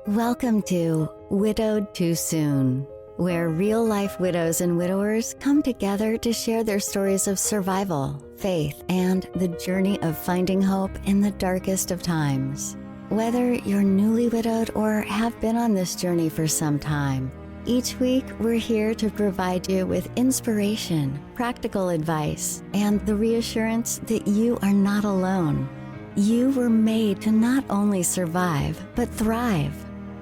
Welcome to Widowed Too Soon, where real-life widows and widowers come together to share their stories of survival, faith, and the journey of finding hope in the darkest of times. Whether you're newly widowed or have been on this journey for some time, each week we're here to provide you with inspiration, practical advice, and the reassurance that you are not alone. You were made to not only survive, but thrive.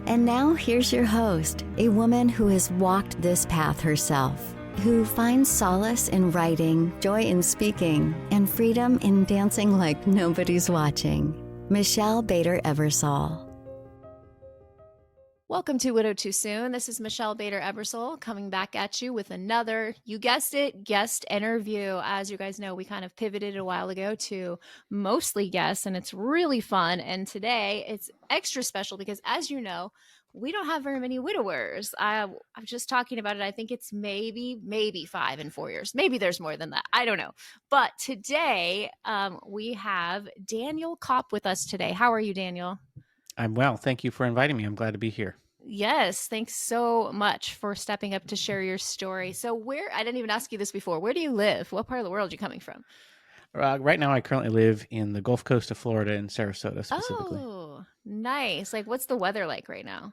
And now here's your host, a woman who has walked this path herself, who finds solace in writing, joy in speaking, and freedom in dancing like nobody's watching. Bader Ebersole. Welcome to Widowed Too Soon. This is Bader Ebersole coming back at you with another, you guessed it, guest interview. As you guys know, we kind of pivoted a while ago to mostly guests, and it's really fun. And today it's extra special because, as you know, we don't have very many widowers. I'm just talking about it. I think it's maybe 5 and 4 years. Maybe there's more than that. I don't know. But today we have Daniel Kopp with us today. How are you, Daniel? I'm well. Thank you for inviting me. I'm glad to be here. Yes. Thanks so much for stepping up to share your story. So I didn't even ask you this before. Where do you live? What part of the world are you coming from? Right now, I currently live in the Gulf Coast of Florida in Sarasota specifically. Oh, nice. Like, what's the weather like right now?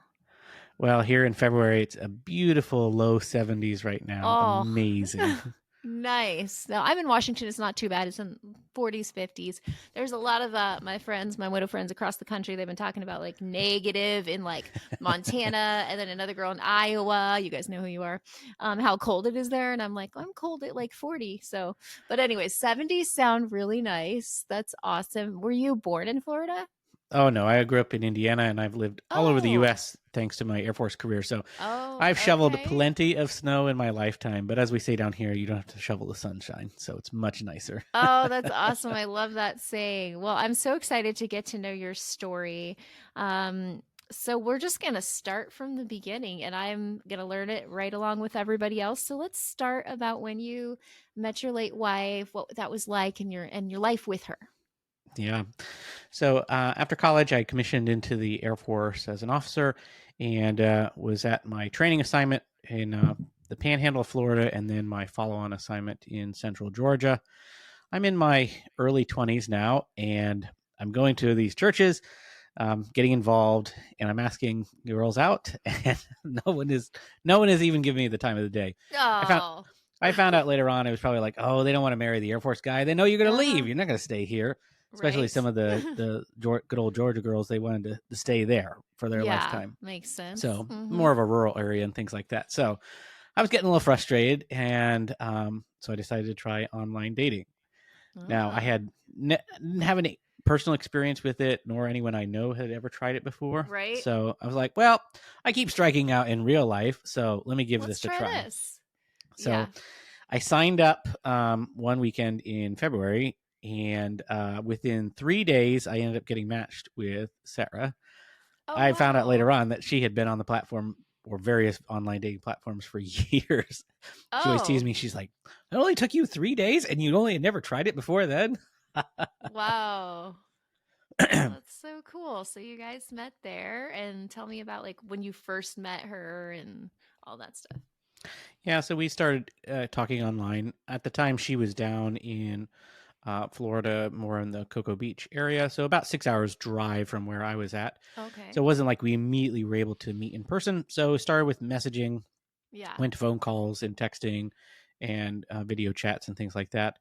Well, here in February, it's a beautiful low 70s right now. Oh. Amazing. Nice. Now, I'm in Washington. It's not too bad. It's in 40s, 50s. There's a lot of my widow friends across the country. They've been talking about like negative in like Montana, and then another girl in Iowa. You guys know who you are. How cold it is there, and I'm like, I'm cold at like 40. So, but anyways, 70s sound really nice. That's awesome. Were you born in Florida? Oh, no. I grew up in Indiana, and I've lived all over the U.S. thanks to my Air Force career. So I've shoveled plenty of snow in my lifetime. But as we say down here, you don't have to shovel the sunshine. So it's much nicer. Oh, that's awesome. I love that saying. Well, I'm so excited to get to know your story. So we're just going to start from the beginning, and I'm going to learn it right along with everybody else. So let's start about when you met your late wife, what that was like, and your life with her. Yeah. So after college, I commissioned into the Air Force as an officer and was at my training assignment in the Panhandle of Florida and then my follow-on assignment in Central Georgia. I'm in my early 20s now, and I'm going to these churches, getting involved, and I'm asking girls out, and no one is even giving me the time of the day. Oh. I found out later on, it was probably like, oh, they don't want to marry the Air Force guy. They know you're going to leave. You're not going to stay here. Especially right. some of the good old Georgia girls, they wanted to stay there for their lifetime. Makes sense. So more of a rural area and things like that. So I was getting a little frustrated, and so I decided to try online dating. Now, I didn't have any personal experience with it, nor anyone I know had ever tried it before. Right. So I was like, well, I keep striking out in real life, so let me give this a try. So I signed up one weekend in February. And within 3 days, I ended up getting matched with Sarah. I found out later on that she had been on the platform or various online dating platforms for years. She always teased me. She's like, it only took you 3 days and you only had never tried it before then? Wow. That's so cool. So you guys met there, and tell me about like when you first met her and all that stuff. Yeah, so we started talking online. At the time, she was down in Florida, more in the Cocoa Beach area. So about 6 hours drive from where I was at. Okay. So it wasn't like we immediately were able to meet in person. So we started with messaging, went to phone calls and texting and video chats and things like that.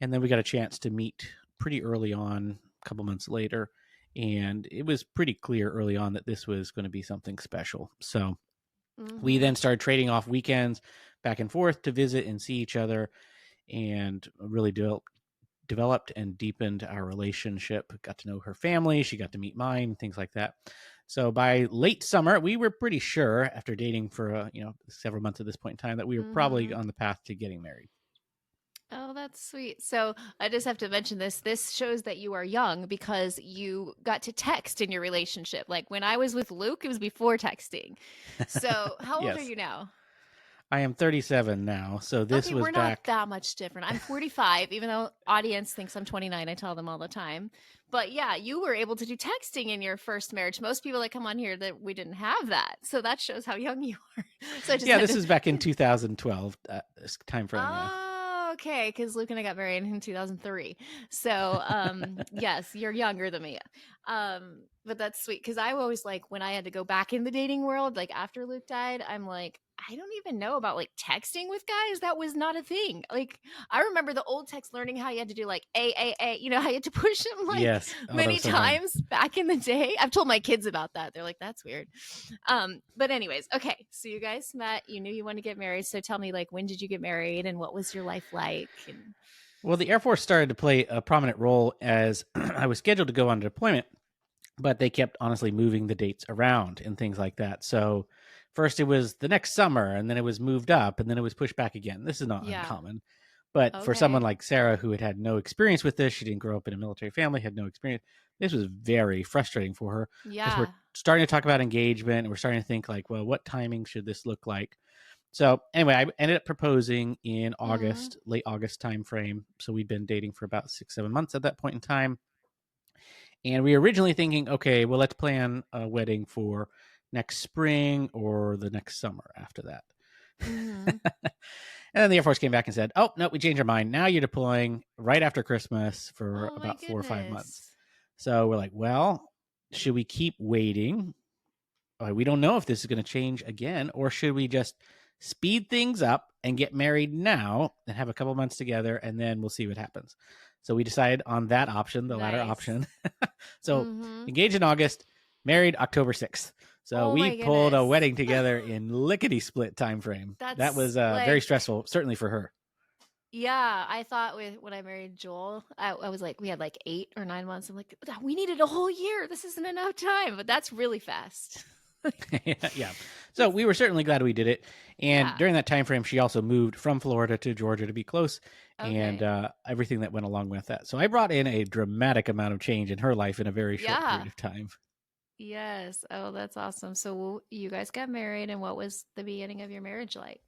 And then we got a chance to meet pretty early on, a couple months later. And it was pretty clear early on that this was going to be something special. So we then started trading off weekends back and forth to visit and see each other, and really developed and deepened our relationship. Got to know her family. She got to meet mine, things like that. So by late summer, we were pretty sure, after dating for several months at this point in time, that we were probably on the path to getting married. Oh, that's sweet. So I just have to mention this. This shows that you are young because you got to text in your relationship. Like when I was with Luke, it was before texting. So how old are you now? I am 37 now, so this Okay, was we're not back. that much different. I'm 45, even though audience thinks I'm 29. I tell them all the time. But yeah, you were able to do texting in your first marriage. Most people that come on here that we didn't have that. So that shows how young you are. So I just Yeah, had this to. is back in 2012 time frame. Yeah. Oh, okay. Because Luke and I got married in 2003. So, yes, you're younger than me. But that's sweet. Because I always like when I had to go back in the dating world, like after Luke died, I'm like, I don't even know about like texting with guys. That was not a thing. Like, I remember the old text learning how you had to do like A, you know, how you had to push them like Yes. Oh, that many was so hard. times back in the day. I've told my kids about that. They're like, that's weird. But anyways, okay. So you guys met, you knew you wanted to get married. So tell me, like, when did you get married and what was your life like? And Well, the Air Force started to play a prominent role as I was scheduled to go on deployment, but they kept honestly moving the dates around and things like that. So first it was the next summer, and then it was moved up, and then it was pushed back again. This is not yeah. uncommon. But for someone Okay. like Sarah, who had had no experience with this, she didn't grow up in a military family, had no experience. This was very frustrating for her because we're Yeah. starting to talk about engagement, and we're starting to think like, well, what timing should this look like? So anyway, I ended up proposing in Mm-hmm. August, late August timeframe. So we'd been dating for about 6, 7 months at that point in time. And we were originally thinking, okay, well, let's plan a wedding for next spring or the next summer after that. Mm-hmm. And then the Air Force came back and said, oh, no, we changed our mind. Now you're deploying right after Christmas for Oh my about 4 or 5 months. goodness. So we're like, well, should we keep waiting? We don't know if this is going to change again, or should we just speed things up and get married now and have a couple months together, and then we'll see what happens. So we decided on that option, the latter Nice. option. So Mm-hmm. engaged in August, married October 6th. So Oh we my pulled a goodness. wedding together in lickety split time frame. That That's was very like, stressful, certainly for her. yeah, I thought when I married Joel, I was like, we had like 8 or 9 months. I'm like, we needed a whole year. This isn't enough time, but that's really fast. Yeah. So we were certainly glad we did it. And Yeah. during that time frame, she also moved from Florida to Georgia to be close, and Okay. everything that went along with that. So I brought in a dramatic amount of change in her life in a very short period Yeah. of time. Yes. Oh, that's awesome. So you guys got married, and what was the beginning of your marriage like?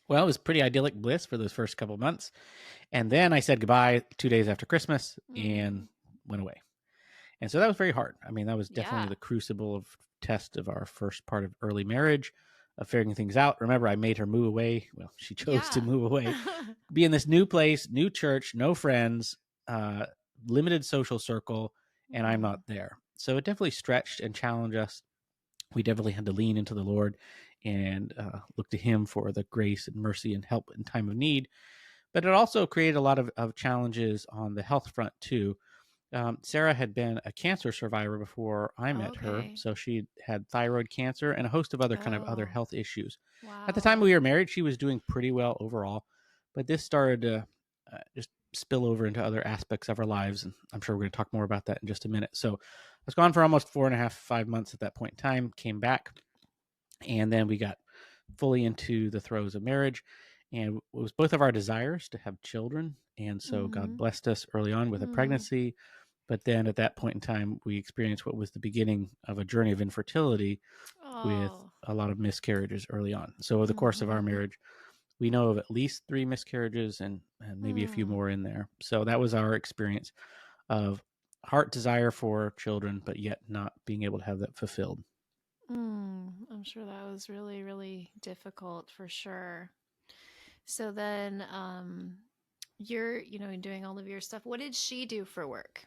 Well, it was pretty idyllic bliss for those first couple of months. And then I said goodbye 2 days after Christmas and Mm, went away. And so that was very hard. I mean, that was definitely yeah. the crucible of test of our first part of early marriage, of figuring things out. Remember, I made her move away. Well, she chose to Yeah. move away, be in this new place, new church, no friends, uh, limited social circle, and I'm Mm, not there. So it definitely stretched and challenged us. We definitely had to lean into the Lord and look to Him for the grace and mercy and help in time of need. But it also created a lot of challenges on the health front too. Sarah had been a cancer survivor before I met her, okay. so she had thyroid cancer and a host of other Oh, health issues. At the time wow. we were married, she was doing pretty well overall, but this started to just spill over into other aspects of our lives, and I'm sure we're going to talk more about that in just a minute. So I was gone for almost 4.5, 5 months at that point in time. Came back, and then we got fully into the throes of marriage, and it was both of our desires to have children, and so God Mm-hmm. blessed us early on with a Mm. pregnancy. But then at that point in time, we experienced what was the beginning of a journey of infertility with Oh. a lot of miscarriages early on. So over the course of our Mm-hmm. marriage, we know of at least 3 miscarriages and maybe a few Mm. more in there. So that was our experience of heart desire for children, but yet not being able to have that fulfilled. I'm sure that was really, really difficult for sure. So then, you're, doing all of your stuff. What did she do for work?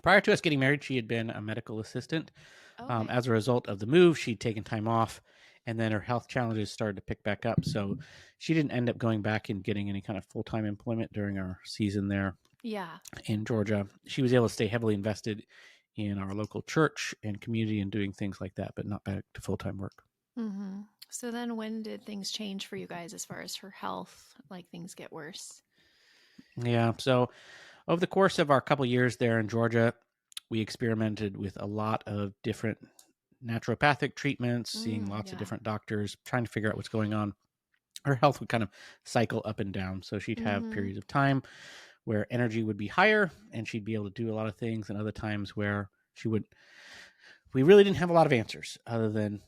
Prior to us getting married, she had been a medical assistant. Okay. As a result of the move, she'd taken time off, and then her health challenges started to pick back up. So she didn't end up going back and getting any kind of full time employment during our season there Yeah. in Georgia. She was able to stay heavily invested in our local church and community and doing things like that, but not back to full time work. Mm-hmm. So then when did things change for you guys as far as her health? Like things get worse? Yeah. So over the course of our couple years there in Georgia, we experimented with a lot of different naturopathic treatments, seeing lots of Yeah. different doctors, trying to figure out what's going on. Her health would kind of cycle up and down. So she'd have Mm-hmm. periods of time where energy would be higher and she'd be able to do a lot of things, and other times where we really didn't have a lot of answers other than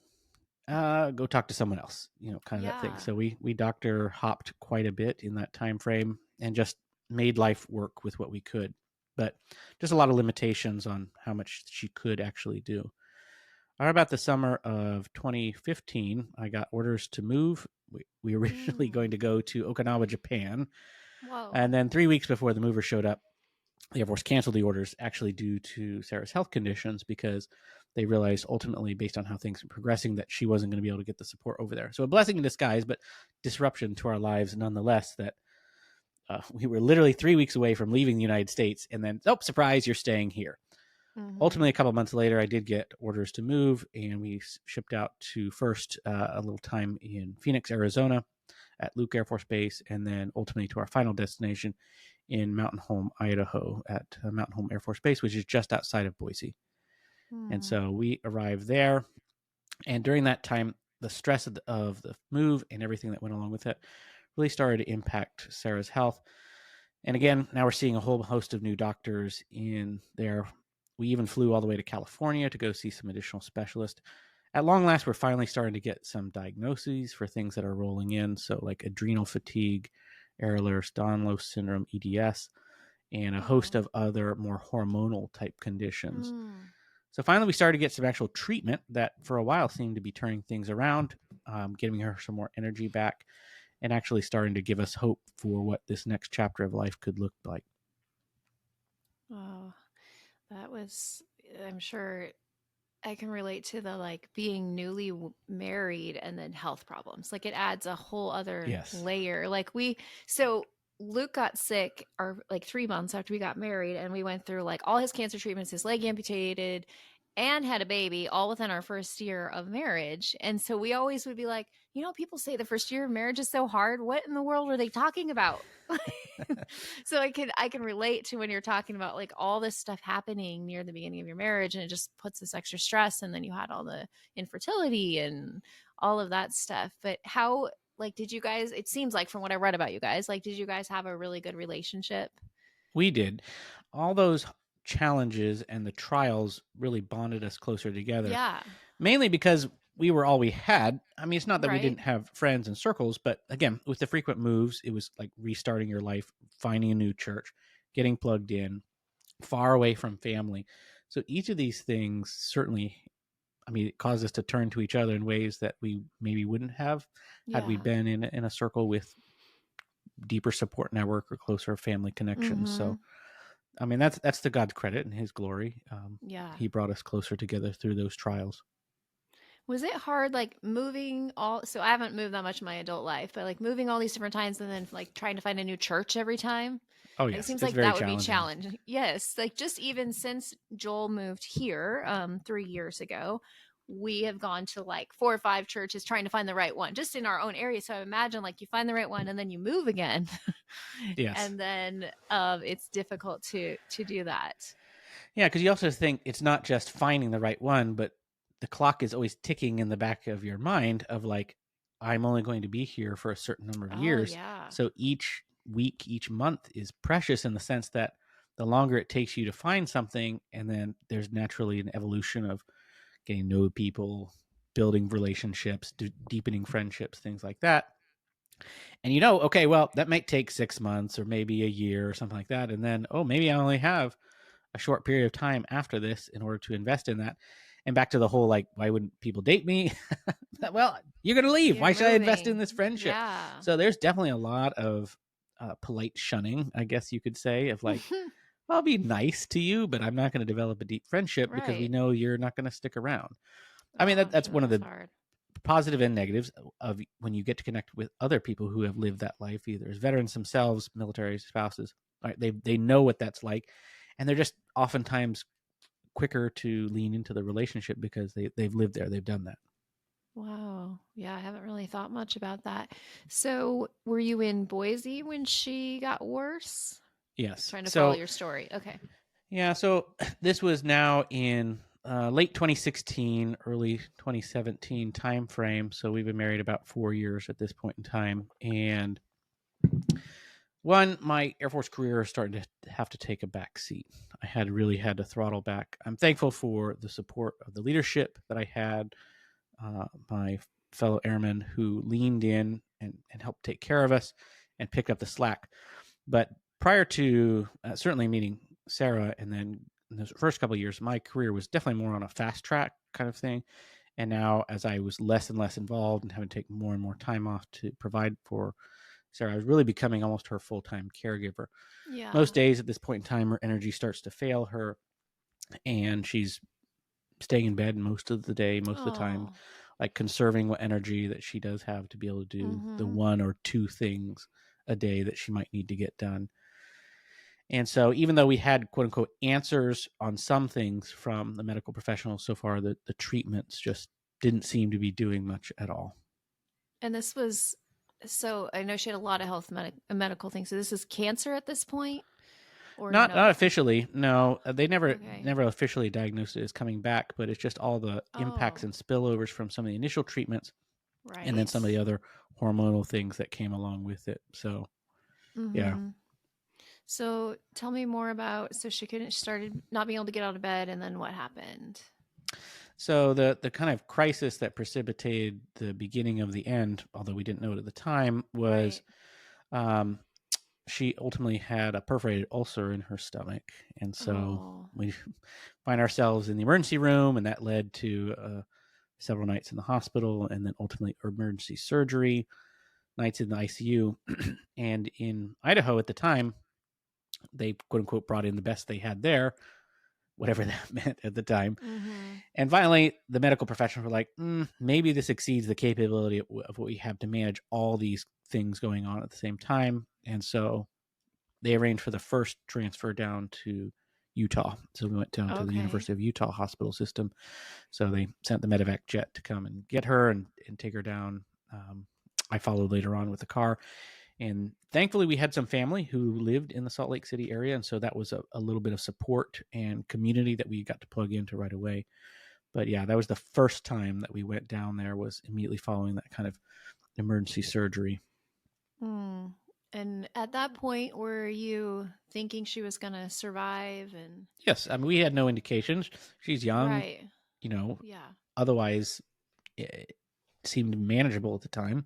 go talk to someone else, kind of that thing. So we doctor hopped quite a bit in that time frame and just made life work with what we could, but just a lot of limitations on how much she could actually do. About the summer of 2015, I got orders to move. We were originally going to go to Okinawa, Japan. Whoa. And then 3 weeks before the mover showed up, the Air Force canceled the orders, actually due to Sarah's health conditions, because they realized ultimately, based on how things were progressing, that she wasn't going to be able to get the support over there. So a blessing in disguise, but disruption to our lives nonetheless, that we were literally 3 weeks away from leaving the United States. And then, oh, surprise, you're staying here. Mm-hmm. Ultimately, a couple months later, I did get orders to move, and we shipped out to first a little time in Phoenix, Arizona at Luke Air Force Base, and then ultimately to our final destination in Mountain Home, Idaho at Mountain Home Air Force Base, which is just outside of Boise. And so we arrived there. And during that time, the stress of the move and everything that went along with it really started to impact Sarah's health. And again, now we're seeing a whole host of new doctors in there. We even flew all the way to California to go see some additional specialists. At long last, we're finally starting to get some diagnoses for things that are rolling in. So like adrenal fatigue, Ehlers-Danlos syndrome, EDS, and a host of other more hormonal type conditions. So finally, we started to get some actual treatment that for a while seemed to be turning things around, giving her some more energy back, and actually starting to give us hope for what this next chapter of life could look like. Oh, that was, I'm sure I can relate to the being newly married and then health problems. Like it adds a whole other layer. So Luke got sick 3 months after we got married, and we went through all his cancer treatments, his leg amputated, and had a baby all within our first year of marriage. And so we always would be like, people say the first year of marriage is so hard. What in the world are they talking about? So I can relate to when you're talking about all this stuff happening near the beginning of your marriage, and it just puts this extra stress. And then you had all the infertility and all of that stuff. But how, did you guys, it seems like from what I read about you guys, did you guys have a really good relationship? We did. All those challenges and the trials really bonded us closer together. Yeah. Mainly because we were all we had. I mean, it's not that we didn't have friends and circles, but again, with the frequent moves, it was like restarting your life, finding a new church, getting plugged in, far away from family. So each of these things certainly, it caused us to turn to each other in ways that we maybe wouldn't have had we been in a circle with deeper support network or closer family connections. So that's to God's credit and his glory. He brought us closer together through those trials. Was it hard, moving so I haven't moved that much in my adult life, but moving all these different times and then trying to find a new church every time? Oh, yes. It seems like that would be challenging. Yes. Just even since Joel moved here 3 years ago, we have gone to 4 or 5 churches trying to find the right one just in our own area. So I imagine you find the right one and then you move again. Yes. And then it's difficult to do that. Yeah, because you also think it's not just finding the right one, but the clock is always ticking in the back of your mind of I'm only going to be here for a certain number of years. Yeah. So each week, each month is precious in the sense that the longer it takes you to find something, and then there's naturally an evolution of getting to know people, building relationships, deepening friendships, things like that. And okay, well, that might take 6 months or maybe a year or something like that. And then, maybe I only have a short period of time after this in order to invest in that. And back to the whole, why wouldn't people date me? Well, you're going to leave. Why should I invest in this friendship? Yeah. So there's definitely a lot of polite shunning, I guess you could say, of I'll be nice to you, but I'm not going to develop a deep friendship because we know you're not going to stick around. That's one of the positive and negatives of when you get to connect with other people who have lived that life, either as veterans themselves, military spouses. Right? They know what that's like, and they're just oftentimes quicker to lean into the relationship because they've lived there, they've done that. Wow. Yeah, I haven't really thought much about that. So were you in Boise when she got worse? Yes. Trying to follow your story. Okay. Yeah, so this was now in late 2016, early 2017 timeframe. So we've been married about 4 years at this point in time. And my Air Force career started to have to take a back seat. I had to throttle back. I'm thankful for the support of the leadership that I had, my fellow airmen who leaned in and helped take care of us and picked up the slack. But prior to certainly meeting Sarah, and then in those first couple of years, my career was definitely more on a fast track kind of thing. And now, as I was less and less involved and having to take more and more time off to provide for Sarah, I was really becoming almost her full-time caregiver. Yeah. Most days at this point in time, her energy starts to fail her, and she's staying in bed most of the day, most of the time, like conserving what energy that she does have to be able to do the one or two things a day that she might need to get done. And so even though we had quote unquote answers on some things from the medical professionals so far, the treatments just didn't seem to be doing much at all. And this was, so I know she had a lot of medical things. So this is cancer at this point? Or not no? Not officially. No, they never officially diagnosed it as coming back, but it's just all the impacts and spillovers from some of the initial treatments, right? And then some of the other hormonal things that came along with it. So, yeah. So tell me more about, so she started not being able to get out of bed, and then what happened? So the kind of crisis that precipitated the beginning of the end, although we didn't know it at the time, was she ultimately had a perforated ulcer in her stomach. And so we find ourselves in the emergency room, and that led to several nights in the hospital, and then ultimately emergency surgery, nights in the ICU. And in Idaho at the time, they quote unquote brought in the best they had there, whatever that meant at the time. And finally, the medical professionals were like, maybe this exceeds the capability of what we have to manage all these things going on at the same time. And so they arranged for the first transfer down to Utah. So we went down to the University of Utah hospital system. So they sent the medevac jet to come and get her and take her down. I followed later on with the car. And thankfully, we had some family who lived in the Salt Lake City area. And so that was a little bit of support and community that we got to plug into right away. But yeah, that was the first time that we went down there, was immediately following that kind of emergency surgery. And at that point, were you thinking she was going to survive? And yes, I mean, we had no indications. She's young, right? You know, otherwise it seemed manageable at the time.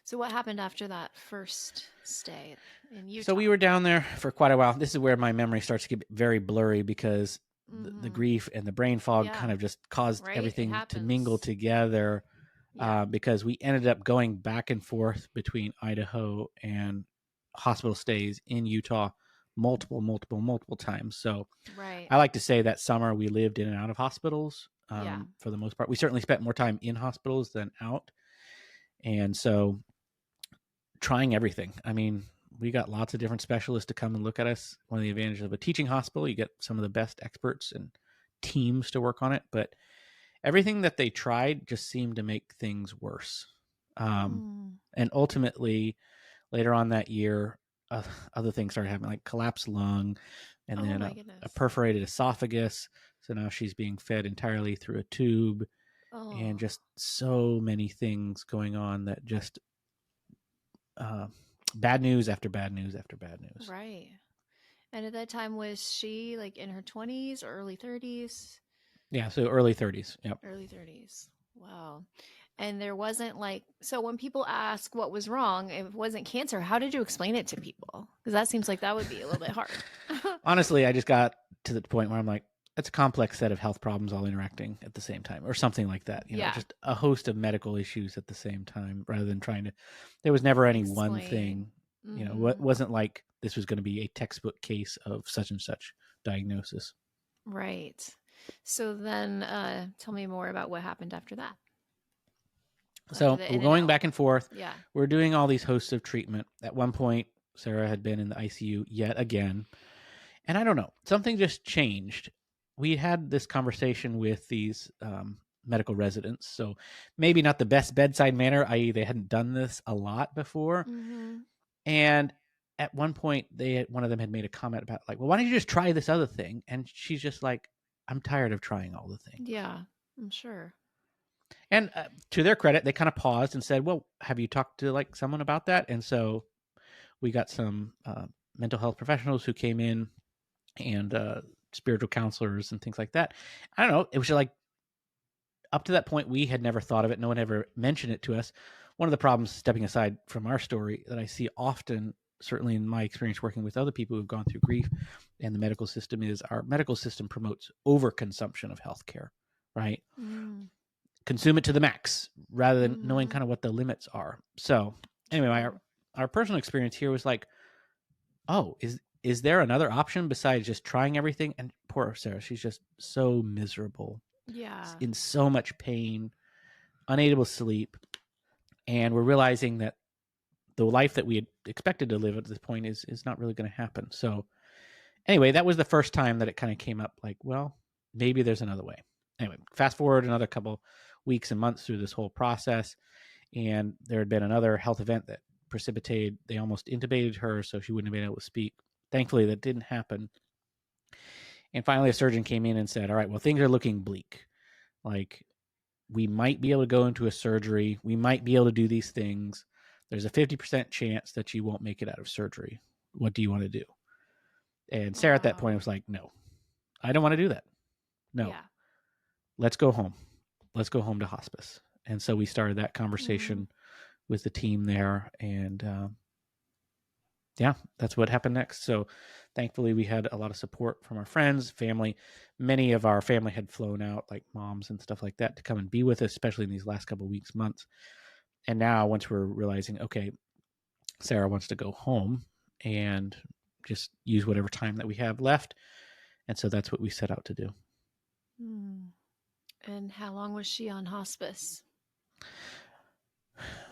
So what happened after that first stay in Utah? So we were down there for quite a while. This is where my memory starts to get very blurry, because the grief and the brain fog kind of just caused everything to mingle together. Because we ended up going back and forth between Idaho and hospital stays in Utah multiple times. So I like to say that summer we lived in and out of hospitals for the most part. We certainly spent more time in hospitals than out. And so trying everything. I mean, we got lots of different specialists to come and look at us. One of the advantages of a teaching hospital, you get some of the best experts and teams to work on it. But everything that they tried just seemed to make things worse. And ultimately, later on that year, other things started happening, like collapsed lung, and then a perforated esophagus. So now she's being fed entirely through a tube, and just so many things going on that just bad news after bad news after bad news. Right. And at that time, was she like in her 20s or early 30s? Yeah, so early 30s. Yep. Early 30s. Wow. And there wasn't like, so when people ask what was wrong, if it wasn't cancer, how did you explain it to people? Because that seems like that would be a little bit hard. Honestly, I just got to the point where I'm like, it's a complex set of health problems all interacting at the same time, or something like that. You know, just a host of medical issues at the same time, rather than trying to, there was never any one thing. You know, what wasn't like this was going to be a textbook case of such and such diagnosis. Right. So then tell me more about what happened after that. So we're going back and forth. Yeah. We're doing all these hosts of treatment. At one point, Sarah had been in the ICU yet again. And I don't know, something just changed. We had this conversation with these medical residents. So maybe not the best bedside manner, i.e. they hadn't done this a lot before. And at one point, one of them had made a comment about like, well, why don't you just try this other thing? And she's just like, I'm tired of trying all the things. Yeah, I'm sure. And to their credit, they kind of paused and said, well, have you talked to like someone about that? And so we got some mental health professionals who came in, and spiritual counselors and things like that. I don't know. It was like, up to that point, we had never thought of it. No one ever mentioned it to us. One of the problems, stepping aside from our story, that I see often, certainly in my experience working with other people who've gone through grief and the medical system, is our medical system promotes overconsumption of healthcare, right? Consume it to the max rather than knowing kind of what the limits are. So anyway, our personal experience here was like, oh, is there another option besides just trying everything? And poor Sarah, she's just so miserable. Yeah. In so much pain, unable to sleep. And we're realizing that the life that we had expected to live at this point is not really going to happen. So anyway, that was the first time that it kind of came up like, well, maybe there's another way. Anyway, fast forward another couple weeks and months through this whole process. And there had been another health event that precipitated, they almost intubated her so she wouldn't have been able to speak. Thankfully, that didn't happen. And finally, a surgeon came in and said, all right, well, things are looking bleak. Like, we might be able to go into a surgery. We might be able to do these things. There's a 50% chance that you won't make it out of surgery. What do you want to do? And Sarah at that point was like, no, I don't want to do that. No, let's go home. Let's go home to hospice. And so we started that conversation with the team there. And yeah, that's what happened next. So thankfully we had a lot of support from our friends, family. Many of our family had flown out, like moms and stuff like that, to come and be with us, especially in these last couple of weeks, months. And now once we're realizing, okay, Sarah wants to go home and just use whatever time that we have left. And so that's what we set out to do. And how long was she on hospice?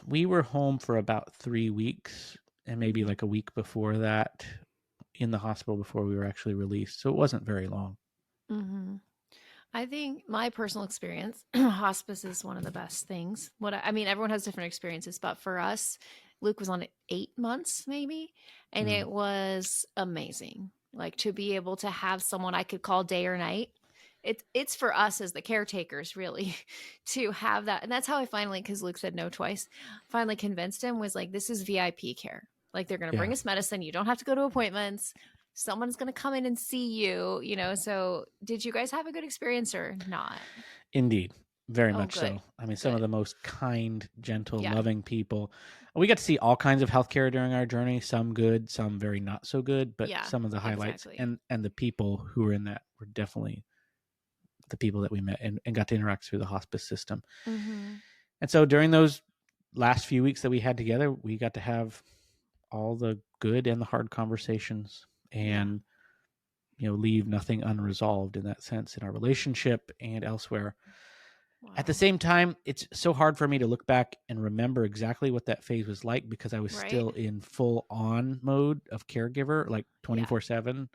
We were home for about 3 weeks and maybe like a week before that in the hospital before we were actually released. So it wasn't very long. I think my personal experience, hospice is one of the best things. I mean, everyone has different experiences, but for us, Luke was on it 8 months maybe, and it was amazing. Like, to be able to have someone I could call day or night. It's for us as the caretakers, really, to have that. And that's how I finally, because Luke said no twice, finally convinced him, was like, this is VIP care. Like, they're going to bring us medicine. You don't have to go to appointments. Someone's going to come in and see you, So did you guys have a good experience or not? Indeed. Very much so. I mean, some of the most kind, gentle, loving people. We got to see all kinds of healthcare during our journey, some good, some very not so good, but some of the highlights and the people who were in that were definitely the people that we met and got to interact through the hospice system. And so during those last few weeks that we had together, we got to have all the good and the hard conversations and, leave nothing unresolved in that sense in our relationship and elsewhere. At the same time, it's so hard for me to look back and remember exactly what that phase was like because I was still in full on mode of caregiver, like 24/7.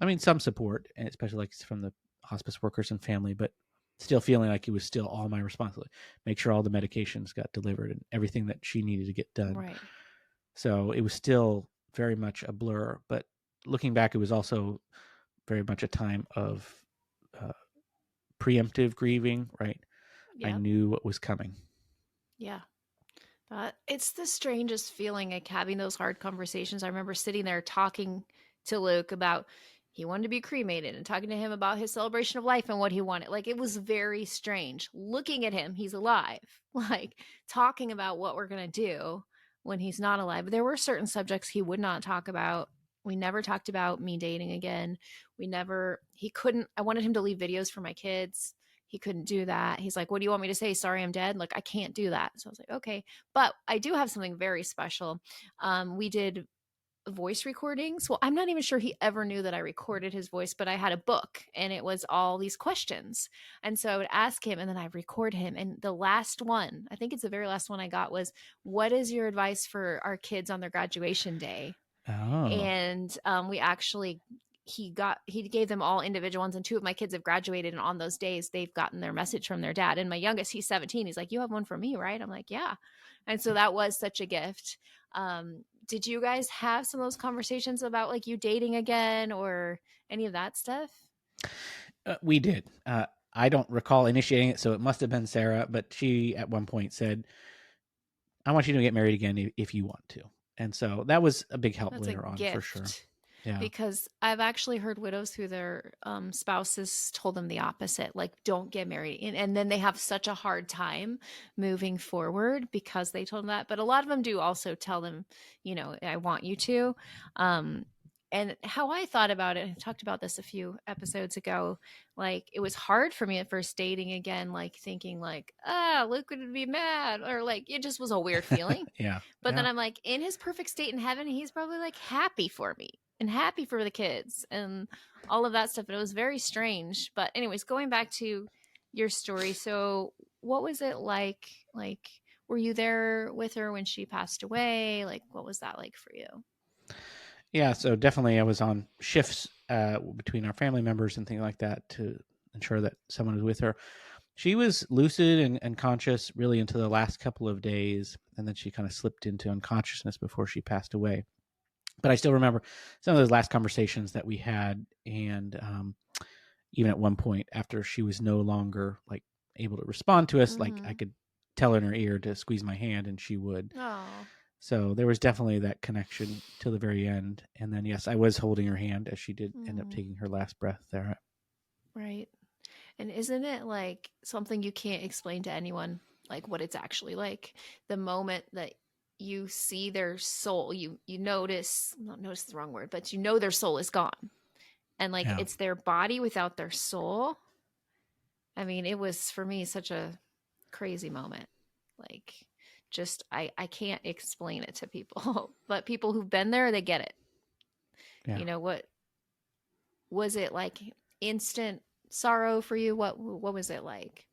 I mean, some support, and especially like from the hospice workers and family, but still feeling like it was still all my responsibility. Make sure all the medications got delivered and everything that she needed to get done. Right. So it was still very much a blur, but looking back, it was also very much a time of preemptive grieving, right? Yep. I knew what was coming. Yeah. It's the strangest feeling, like having those hard conversations. I remember sitting there talking to Luke about he wanted to be cremated and talking to him about his celebration of life and what he wanted. Like, it was very strange looking at him. He's alive, like talking about what we're going to do when he's not alive. But there were certain subjects he would not talk about. We never talked about me dating again. I wanted him to leave videos for my kids. He couldn't do that. He's like, what do you want me to say? Sorry, I'm dead. Like, I can't do that. So I was like, okay. But I do have something very special. We did voice recordings. Well, I'm not even sure he ever knew that I recorded his voice, but I had a book and it was all these questions. And so I would ask him and then I'd record him. And the last one, I think it's the very last one I got, was, what is your advice for our kids on their graduation day? Oh. And he gave them all individual ones, and 2 of my kids have graduated, and on those days they've gotten their message from their dad. And my youngest, he's 17, he's like, you have one for me, right? I'm like, yeah. And so that was such a gift. Did you guys have some of those conversations about like you dating again or any of that stuff? We did. I don't recall initiating it, so it must have been Sarah, but she at one point said, I want you to get married again if you want to. And so that was a big help later on, for sure. Yeah. Because I've actually heard widows who their spouses told them the opposite, like, don't get married. And then they have such a hard time moving forward because they told them that. But a lot of them do also tell them, I want you to. And how I thought about it, I talked about this a few episodes ago, like it was hard for me at first dating again, like thinking like, Luke would be mad, or like it just was a weird feeling. Yeah. But then I'm like, in his perfect state in heaven, he's probably like happy for me and happy for the kids and all of that stuff. And it was very strange. But anyways, going back to your story. So what was it like? Like, were you there with her when she passed away? Like, what was that like for you? Yeah, so definitely I was on shifts between our family members and things like that to ensure that someone was with her. She was lucid and conscious really into the last couple of days, and then she kind of slipped into unconsciousness before she passed away. But I still remember some of those last conversations that we had, and even at one point after she was no longer like able to respond to us, like I could tell in her ear to squeeze my hand, and she would. Oh. So there was definitely that connection till the very end. And then, yes, I was holding her hand as she did end up taking her last breath there. Right. And isn't it like something you can't explain to anyone, like what it's actually like? The moment that you see their soul, you notice, not notice the wrong word, but their soul is gone. And like it's their body without their soul. I mean, it was for me such a crazy moment. Like just I can't explain it to people, but people who've been there, they get it. Yeah. What was it like? Instant sorrow for you? What was it like?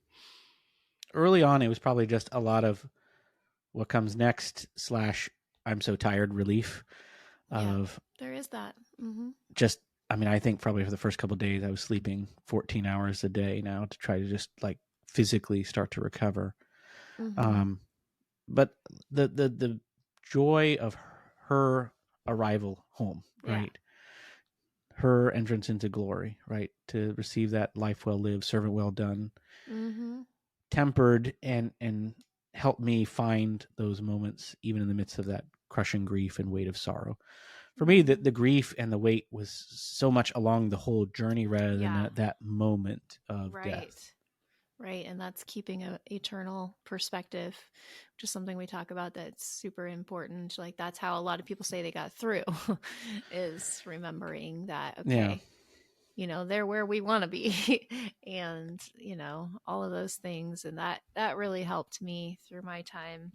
Early on, it was probably just a lot of what comes next / I'm so tired relief of there is that. Just, I mean, I think probably for the first couple of days I was sleeping 14 hours a day now to try to just like physically start to recover. But the joy of her arrival home, right? Her entrance into glory, right? To receive that life well lived, servant well done, tempered and helped me find those moments even in the midst of that crushing grief and weight of sorrow. For me, the grief and the weight was so much along the whole journey rather than that moment of death. Right. And that's keeping an eternal perspective, which is something we talk about that's super important. Like that's how a lot of people say they got through is remembering that, okay, they're where we want to be and, all of those things. And that really helped me through my time,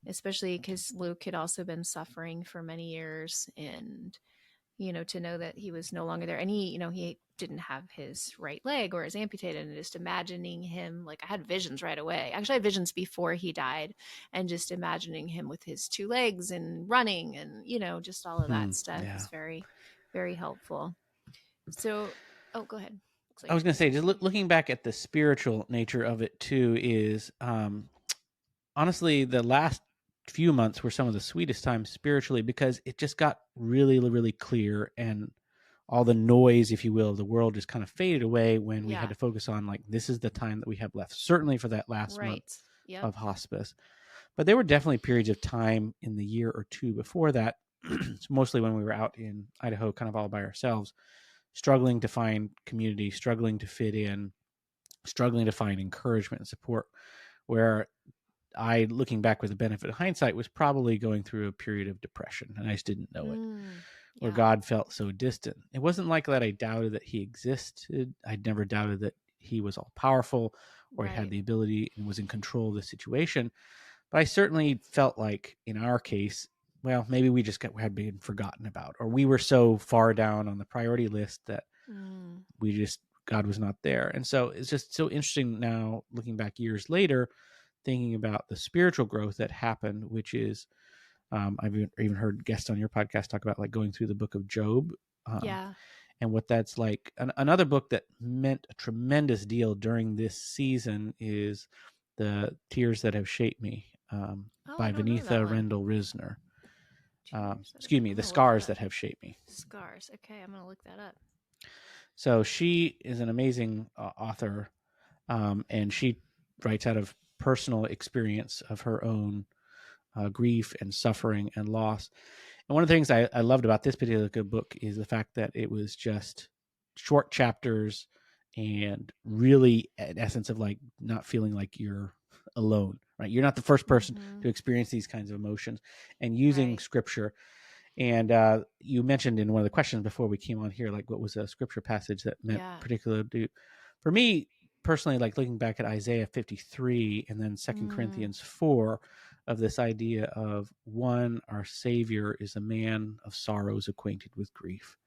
especially because Luke had also been suffering for many years and, to know that he was no longer there. And he didn't have his right leg or is amputated, and just imagining him, like I had visions right away. Actually, I had visions before he died, and just imagining him with his two legs and running and, just all of that stuff is very, very helpful. So, go ahead. I was going to say, just looking back at the spiritual nature of it too is, honestly, the last few months were some of the sweetest times spiritually because it just got really, really clear, and all the noise, if you will, of the world just kind of faded away when we had to focus on like, this is the time that we have left, certainly for that last month of hospice. But there were definitely periods of time in the year or two before that, mostly when we were out in Idaho, kind of all by ourselves, struggling to find community, struggling to fit in, struggling to find encouragement and support, where I, looking back with the benefit of hindsight, was probably going through a period of depression, and I just didn't know it, where God felt so distant. It wasn't like that I doubted that he existed. I'd never doubted that he was all powerful or he had the ability and was in control of the situation. But I certainly felt like in our case, well, maybe we just had been forgotten about, or we were so far down on the priority list that God was not there. And so it's just so interesting now, looking back years later, thinking about the spiritual growth that happened, which is, I've even heard guests on your podcast talk about like going through the book of Job. And what that's like. Another book that meant a tremendous deal during this season is The Tears That Have Shaped Me, by Vanitha Rendell Risner. Excuse me, The Scars That Have Shaped Me. Scars. Okay, I'm going to look that up. So she is an amazing author, and she writes out of personal experience of her own grief and suffering and loss. And one of the things I loved about this particular book is the fact that it was just short chapters and really an essence of like not feeling like you're alone, right? You're not the first person to experience these kinds of emotions, and using scripture. And you mentioned in one of the questions before we came on here, like what was a scripture passage that meant particular to, for me personally, like looking back at Isaiah 53 and then 2 Corinthians 4, of this idea of one, our Savior is a man of sorrows, acquainted with grief.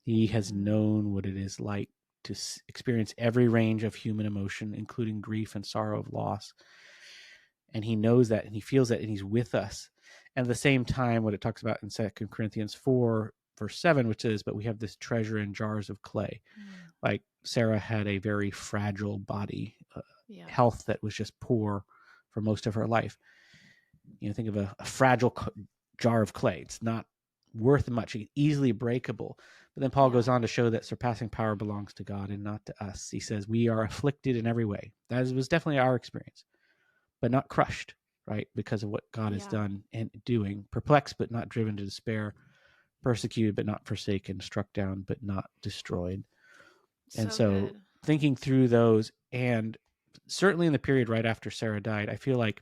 He has known what it is like to experience every range of human emotion, including grief and sorrow of loss. And he knows that, and he feels that, and he's with us. And at the same time, what it talks about in 2 Corinthians 4, verse 7, which is, but we have this treasure in jars of clay. Like Sarah had a very fragile body, health that was just poor for most of her life. You know, think of a fragile jar of clay. It's not worth much, easily breakable. But then Paul goes on to show that surpassing power belongs to God and not to us. He says, we are afflicted in every way. That was definitely our experience, but not crushed, right? Because of what God has done and doing. Perplexed, but not driven to despair. Persecuted, but not forsaken. Struck down, but not destroyed. And so thinking through those, and certainly in the period right after Sarah died, I feel like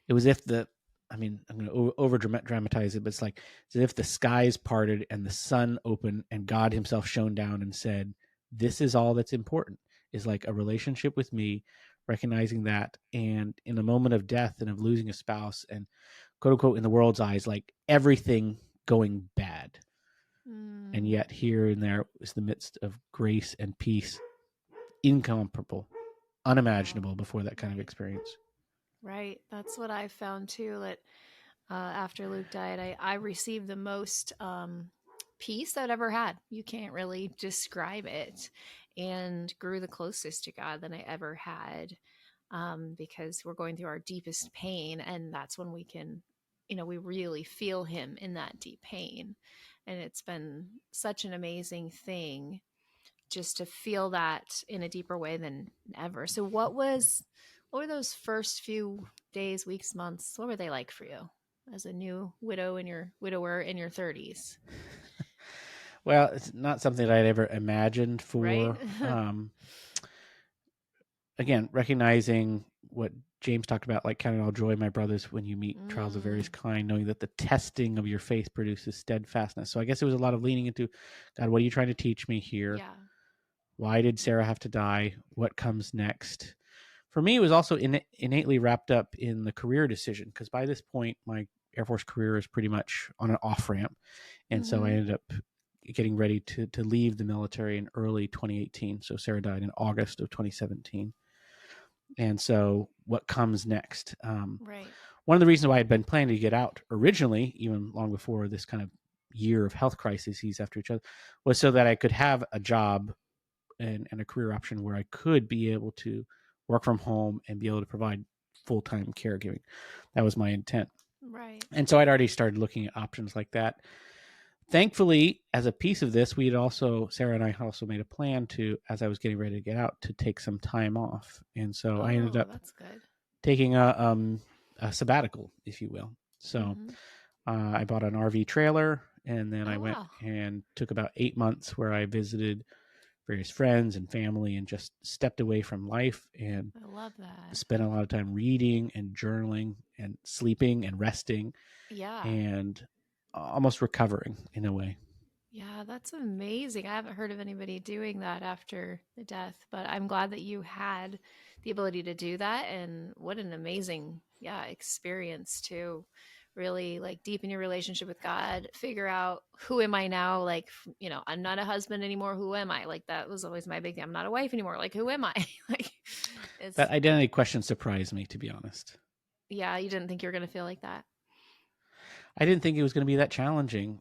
it was if I'm going to over dramatize it, but it's like as if the skies parted and the sun opened and God himself shone down and said, this is all that's important, is like a relationship with me, recognizing that. And in a moment of death and of losing a spouse and quote unquote, in the world's eyes, like everything going bad. And yet here and there is the midst of grace and peace, incomparable, unimaginable before that kind of experience. Right. That's what I found too. That after Luke died, I received the most peace I've ever had. You can't really describe it, and grew the closest to God than I ever had, because we're going through our deepest pain, and that's when we can, we really feel Him in that deep pain. And it's been such an amazing thing just to feel that in a deeper way than ever. So what were those first few days, weeks, months? What were they like for you as a new widower in your 30s? Well, it's not something that I'd ever imagined for. Right? Again, recognizing what James talked about, like count it all joy, my brothers, when you meet trials of various kind, knowing that the testing of your faith produces steadfastness. So I guess it was a lot of leaning into, God, what are you trying to teach me here? Yeah. Why did Sarah have to die? What comes next? For me, it was also innately wrapped up in the career decision, because by this point, my Air Force career is pretty much on an off ramp. And so I ended up getting ready to leave the military in early 2018. So Sarah died in August of 2017. And so what comes next? Right. One of the reasons why I'd been planning to get out originally, even long before this kind of year of health crises after each other, was so that I could have a job and a career option where I could be able to work from home and be able to provide full-time caregiving. That was my intent. Right. And so I'd already started looking at options like that. Thankfully, as a piece of this, Sarah and I also made a plan to, as I was getting ready to get out, to take some time off. And so I ended up taking a sabbatical, if you will. So I bought an RV trailer, and then I went and took about 8 months where I visited various friends and family and just stepped away from life. And I love that. Spent a lot of time reading and journaling and sleeping and resting. Yeah. And almost recovering in a way. Yeah, that's amazing. I haven't heard of anybody doing that after the death, but I'm glad that you had the ability to do that. And what an amazing, experience to really like deepen your relationship with God, figure out who am I now? Like, I'm not a husband anymore. Who am I? Like, that was always my big thing. I'm not a wife anymore. Like, who am I? Like, that identity question surprised me, to be honest. Yeah. You didn't think you were going to feel like that. I didn't think it was going to be that challenging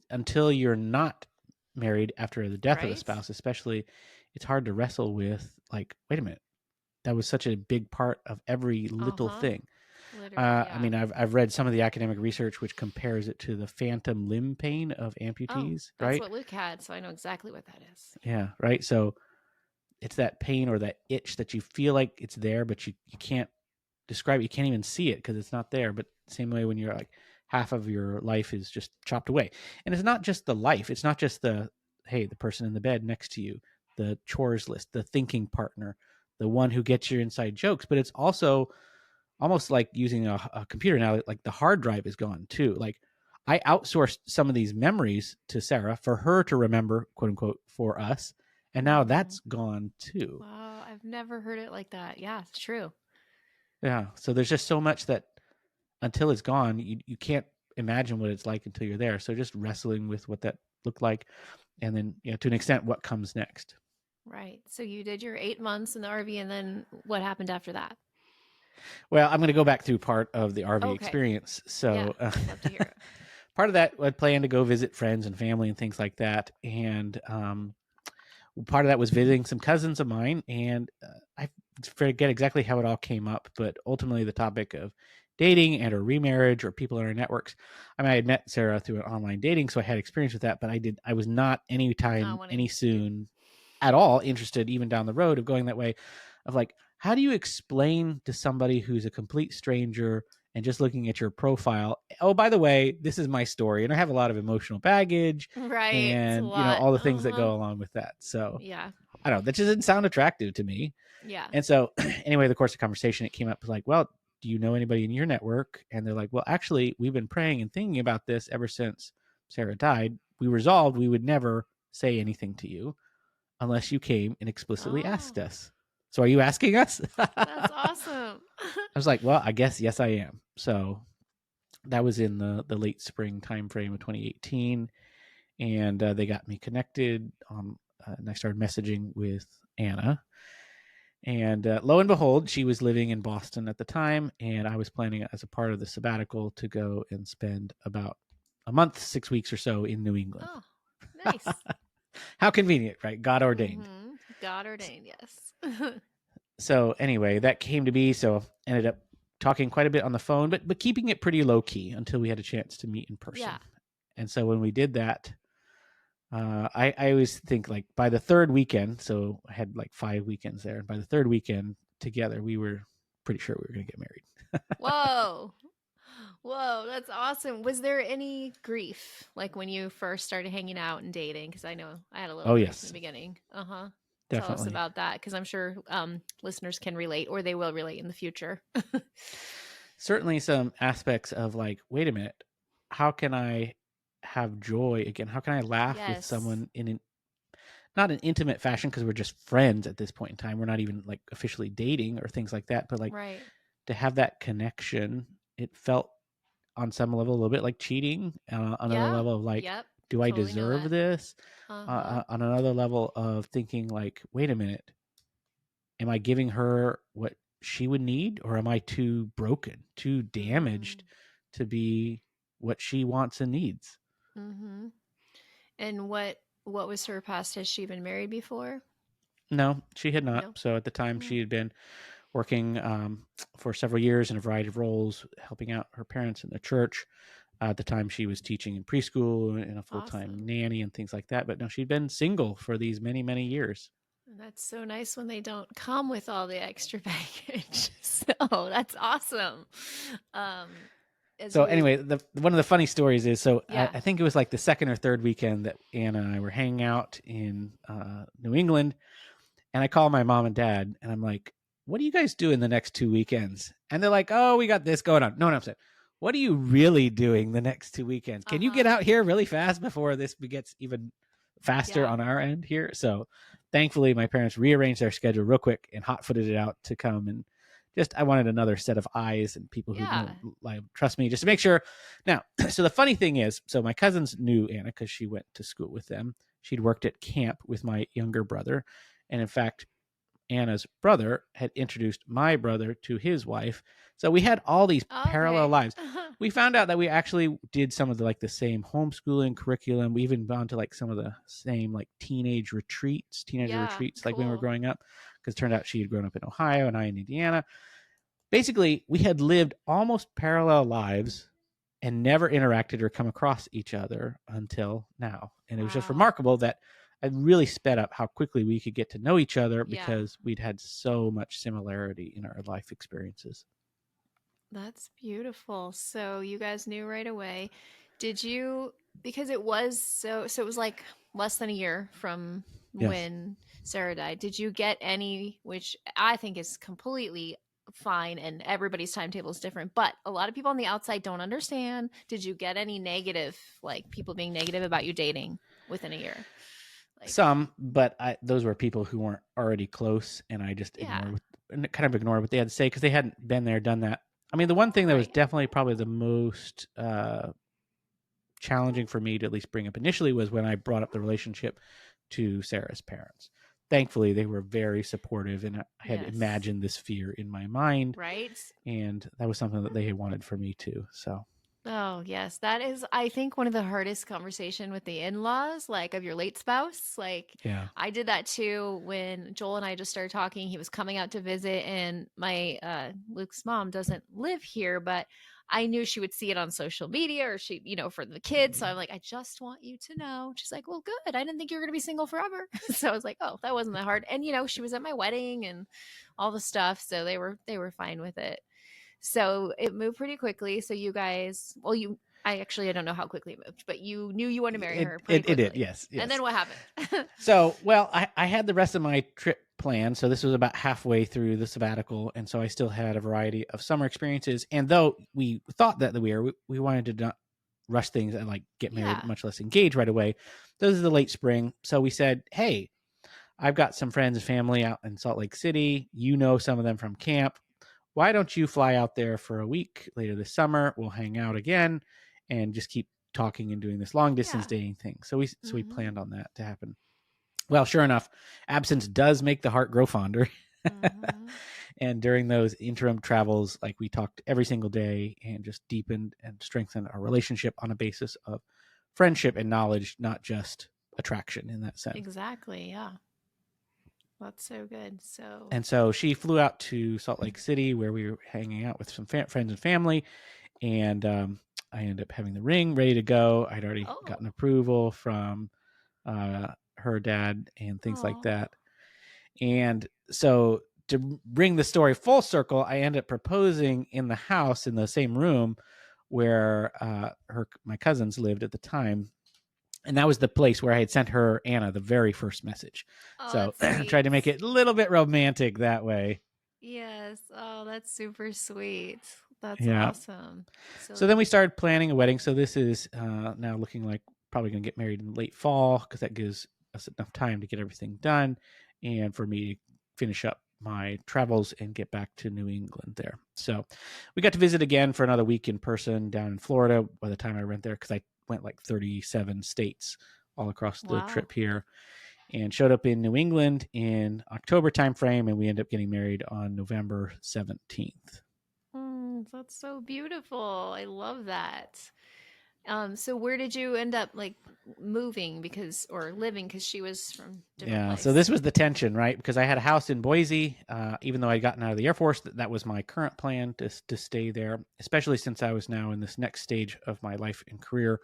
until you're not married after the death of a spouse, especially. It's hard to wrestle with, like, wait a minute, that was such a big part of every little thing. I mean, I've read some of the academic research which compares it to the phantom limb pain of amputees. That's what Luke had, so I know exactly what that is. Yeah, right. So it's that pain or that itch that you feel like it's there, but you can't describe it. You can't even see it because it's not there. But same way when you're like half of your life is just chopped away. And it's not just the life. It's not just the person in the bed next to you, the chores list, the thinking partner, the one who gets your inside jokes, but it's also almost like using a computer now. Like the hard drive is gone too. Like I outsourced some of these memories to Sarah for her to remember, quote unquote, for us. And now that's gone too. Wow. I've never heard it like that. Yeah, it's true. Yeah. So there's just so much that until it's gone, you can't imagine what it's like until you're there. So just wrestling with what that looked like. And then, to an extent, what comes next. Right. So you did your 8 months in the RV, and then what happened after that? Well, I'm going to go back through part of the RV experience. So I'd love to hear it. Part of that, I'd planned to go visit friends and family and things like that. And part of that was visiting some cousins of mine. And I forget exactly how it all came up, but ultimately the topic of dating and or remarriage or people in our networks. I mean, I had met Sarah through an online dating, so I had experience with that, but I was not any soon at all interested, even down the road, of going that way of like, how do you explain to somebody who's a complete stranger and just looking at your profile, oh, by the way, this is my story, and I have a lot of emotional baggage, right? And all the things that go along with that. So yeah, I don't know, that just didn't sound attractive to me. Yeah. And so anyway, the course of conversation, it came up like, well, do you know anybody in your network? And they're like, well, actually, we've been praying and thinking about this ever since Sarah died. We resolved we would never say anything to you unless you came and explicitly asked us. So are you asking us? That's awesome. I was like, well, I guess, yes, I am. So that was in the late spring timeframe of 2018. And they got me connected. And I started messaging with Anna. And lo and behold, she was living in Boston at the time. And I was planning as a part of the sabbatical to go and spend about a month, 6 weeks or so in New England. Oh, nice. How convenient, right? God ordained. Mm-hmm. God ordained, yes. So anyway, that came to be. So ended up talking quite a bit on the phone, but keeping it pretty low key until we had a chance to meet in person. Yeah. And so when we did that, I always think like by the third weekend, so I had like 5 weekends there, and by the third weekend together, we were pretty sure we were going to get married. Whoa, that's awesome. Was there any grief like when you first started hanging out and dating? Because I know I had a little grief in the beginning. Definitely. Tell us about that, because I'm sure listeners can relate, or they will relate in the future. Certainly some aspects of like, wait a minute, how can I have joy again? How can I laugh with someone in not an intimate fashion, because we're just friends at this point in time. We're not even like officially dating or things like that, but like to have that connection, it felt on some level a little bit like cheating, on another level of like, do I deserve this? On another level of thinking like, wait a minute, am I giving her what she would need, or am I too broken, too damaged to be what she wants and needs? Mm-hmm. And what was her past? Has she been married before? No, she had not. No. So at the time, she had been working for several years in a variety of roles, helping out her parents in the church. At the time, she was teaching in preschool and a full-time nanny and things like that. But no, she'd been single for these many, many years. That's so nice when they don't come with all the extra baggage. So that's awesome. So anyway, one of the funny stories is, I think it was like the second or third weekend that Anna and I were hanging out in New England. And I call my mom and dad and I'm like, what do you guys do in the next 2 weekends? And they're like, oh, we got this going on. No, I'm saying, what are you really doing the next 2 weekends? Can you get out here really fast before this gets even faster on our end here? So thankfully, my parents rearranged their schedule real quick and hot-footed it out to come. And just, I wanted another set of eyes and people who like, trust me, just to make sure. Now, so the funny thing is, so my cousins knew Anna because she went to school with them. She'd worked at camp with my younger brother. And in fact, Anna's brother had introduced my brother to his wife. So we had all these parallel lives. We found out that we actually did some of the same homeschooling curriculum. We even gone to like some of the same like teenager retreats like when we were growing up, because it turned out she had grown up in Ohio and I in Indiana. Basically, we had lived almost parallel lives and never interacted or come across each other until now. And it was just remarkable that I really sped up how quickly we could get to know each other because we'd had so much similarity in our life experiences. That's beautiful. So you guys knew right away. Did you, because it was so it was like less than a year from Yes. when Sarah died. Did you get any, which I think is completely fine and everybody's timetable is different, but a lot of people on the outside don't understand. Did you get any negative, like people being negative about you dating within a year? Like, some, but those were people who weren't already close, and I just ignored what they had to say because they hadn't been there, done that. I mean, the one thing that was definitely probably the most challenging for me to at least bring up initially was when I brought up the relationship to Sarah's parents. Thankfully, they were very supportive, and I had imagined this fear in my mind, right? And that was something that they had wanted for me too. So. Oh, yes. That is, I think, one of the hardest conversation with the in-laws, like of your late spouse. Like, Yeah. I did that too when Joel and I just started talking. He was coming out to visit, and my Luke's mom doesn't live here, but I knew she would see it on social media or she, for the kids. So I'm like, I just want you to know. She's like, well, good. I didn't think you were going to be single forever. So I was like, oh, that wasn't that hard. And, she was at my wedding and all the stuff. So they were fine with it. So it moved pretty quickly. So you guys, well, I don't know how quickly it moved, but you knew you wanted to marry her pretty quickly. It did, yes. And then what happened? So, well, I had the rest of my trip planned. So this was about halfway through the sabbatical. And so I still had a variety of summer experiences. And though we thought that we wanted to not rush things and like get married, much less engage right away. This is the late spring. So we said, hey, I've got some friends and family out in Salt Lake City. You know some of them from camp. Why don't you fly out there for a week later this summer? We'll hang out again and just keep talking and doing this long distance dating thing. So we planned on that to happen. Well, sure enough, absence does make the heart grow fonder. Mm-hmm. And during those interim travels, like we talked every single day and just deepened and strengthened our relationship on a basis of friendship and knowledge, not just attraction in that sense. Exactly. Yeah. That's so good. So she flew out to Salt Lake City where we were hanging out with some friends and family. And I ended up having the ring ready to go. I'd already gotten approval from her dad and things like that. And so to bring the story full circle, I ended up proposing in the house in the same room where my cousins lived at the time. And that was the place where I had sent her, Anna, the very first message. So I tried to make it a little bit romantic that way. Yes. Oh, that's super sweet. That's awesome. So then we started planning a wedding. So this is now looking like probably going to get married in late fall because that gives us enough time to get everything done and for me to finish up my travels and get back to New England there. So we got to visit again for another week in person down in Florida by the time I went there because I went like 37 states all across the trip here and showed up in New England in October timeframe, and we ended up getting married on November 17th. That's so beautiful. I love that. So where did you end up like moving or living because she was from different place? So this was the tension, right? Because I had a house in Boise, even though I'd gotten out of the Air Force, that was my current plan to stay there, especially since I was now in this next stage of my life and career.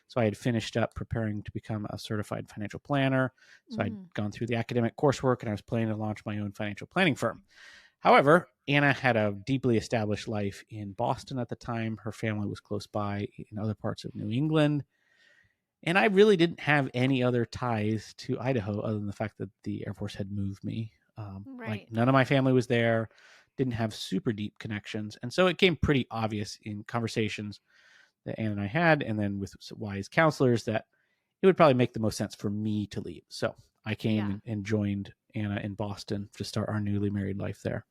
So I had finished up preparing to become a certified financial planner. So I'd gone through the academic coursework and I was planning to launch my own financial planning firm. However, Anna had a deeply established life in Boston at the time. Her family was close by in other parts of New England. And I really didn't have any other ties to Idaho other than the fact that the Air Force had moved me. Like none of my family was there, didn't have super deep connections. And so it became pretty obvious in conversations that Anna and I had, and then with wise counselors, that it would probably make the most sense for me to leave. So I came and joined Anna in Boston to start our newly married life there.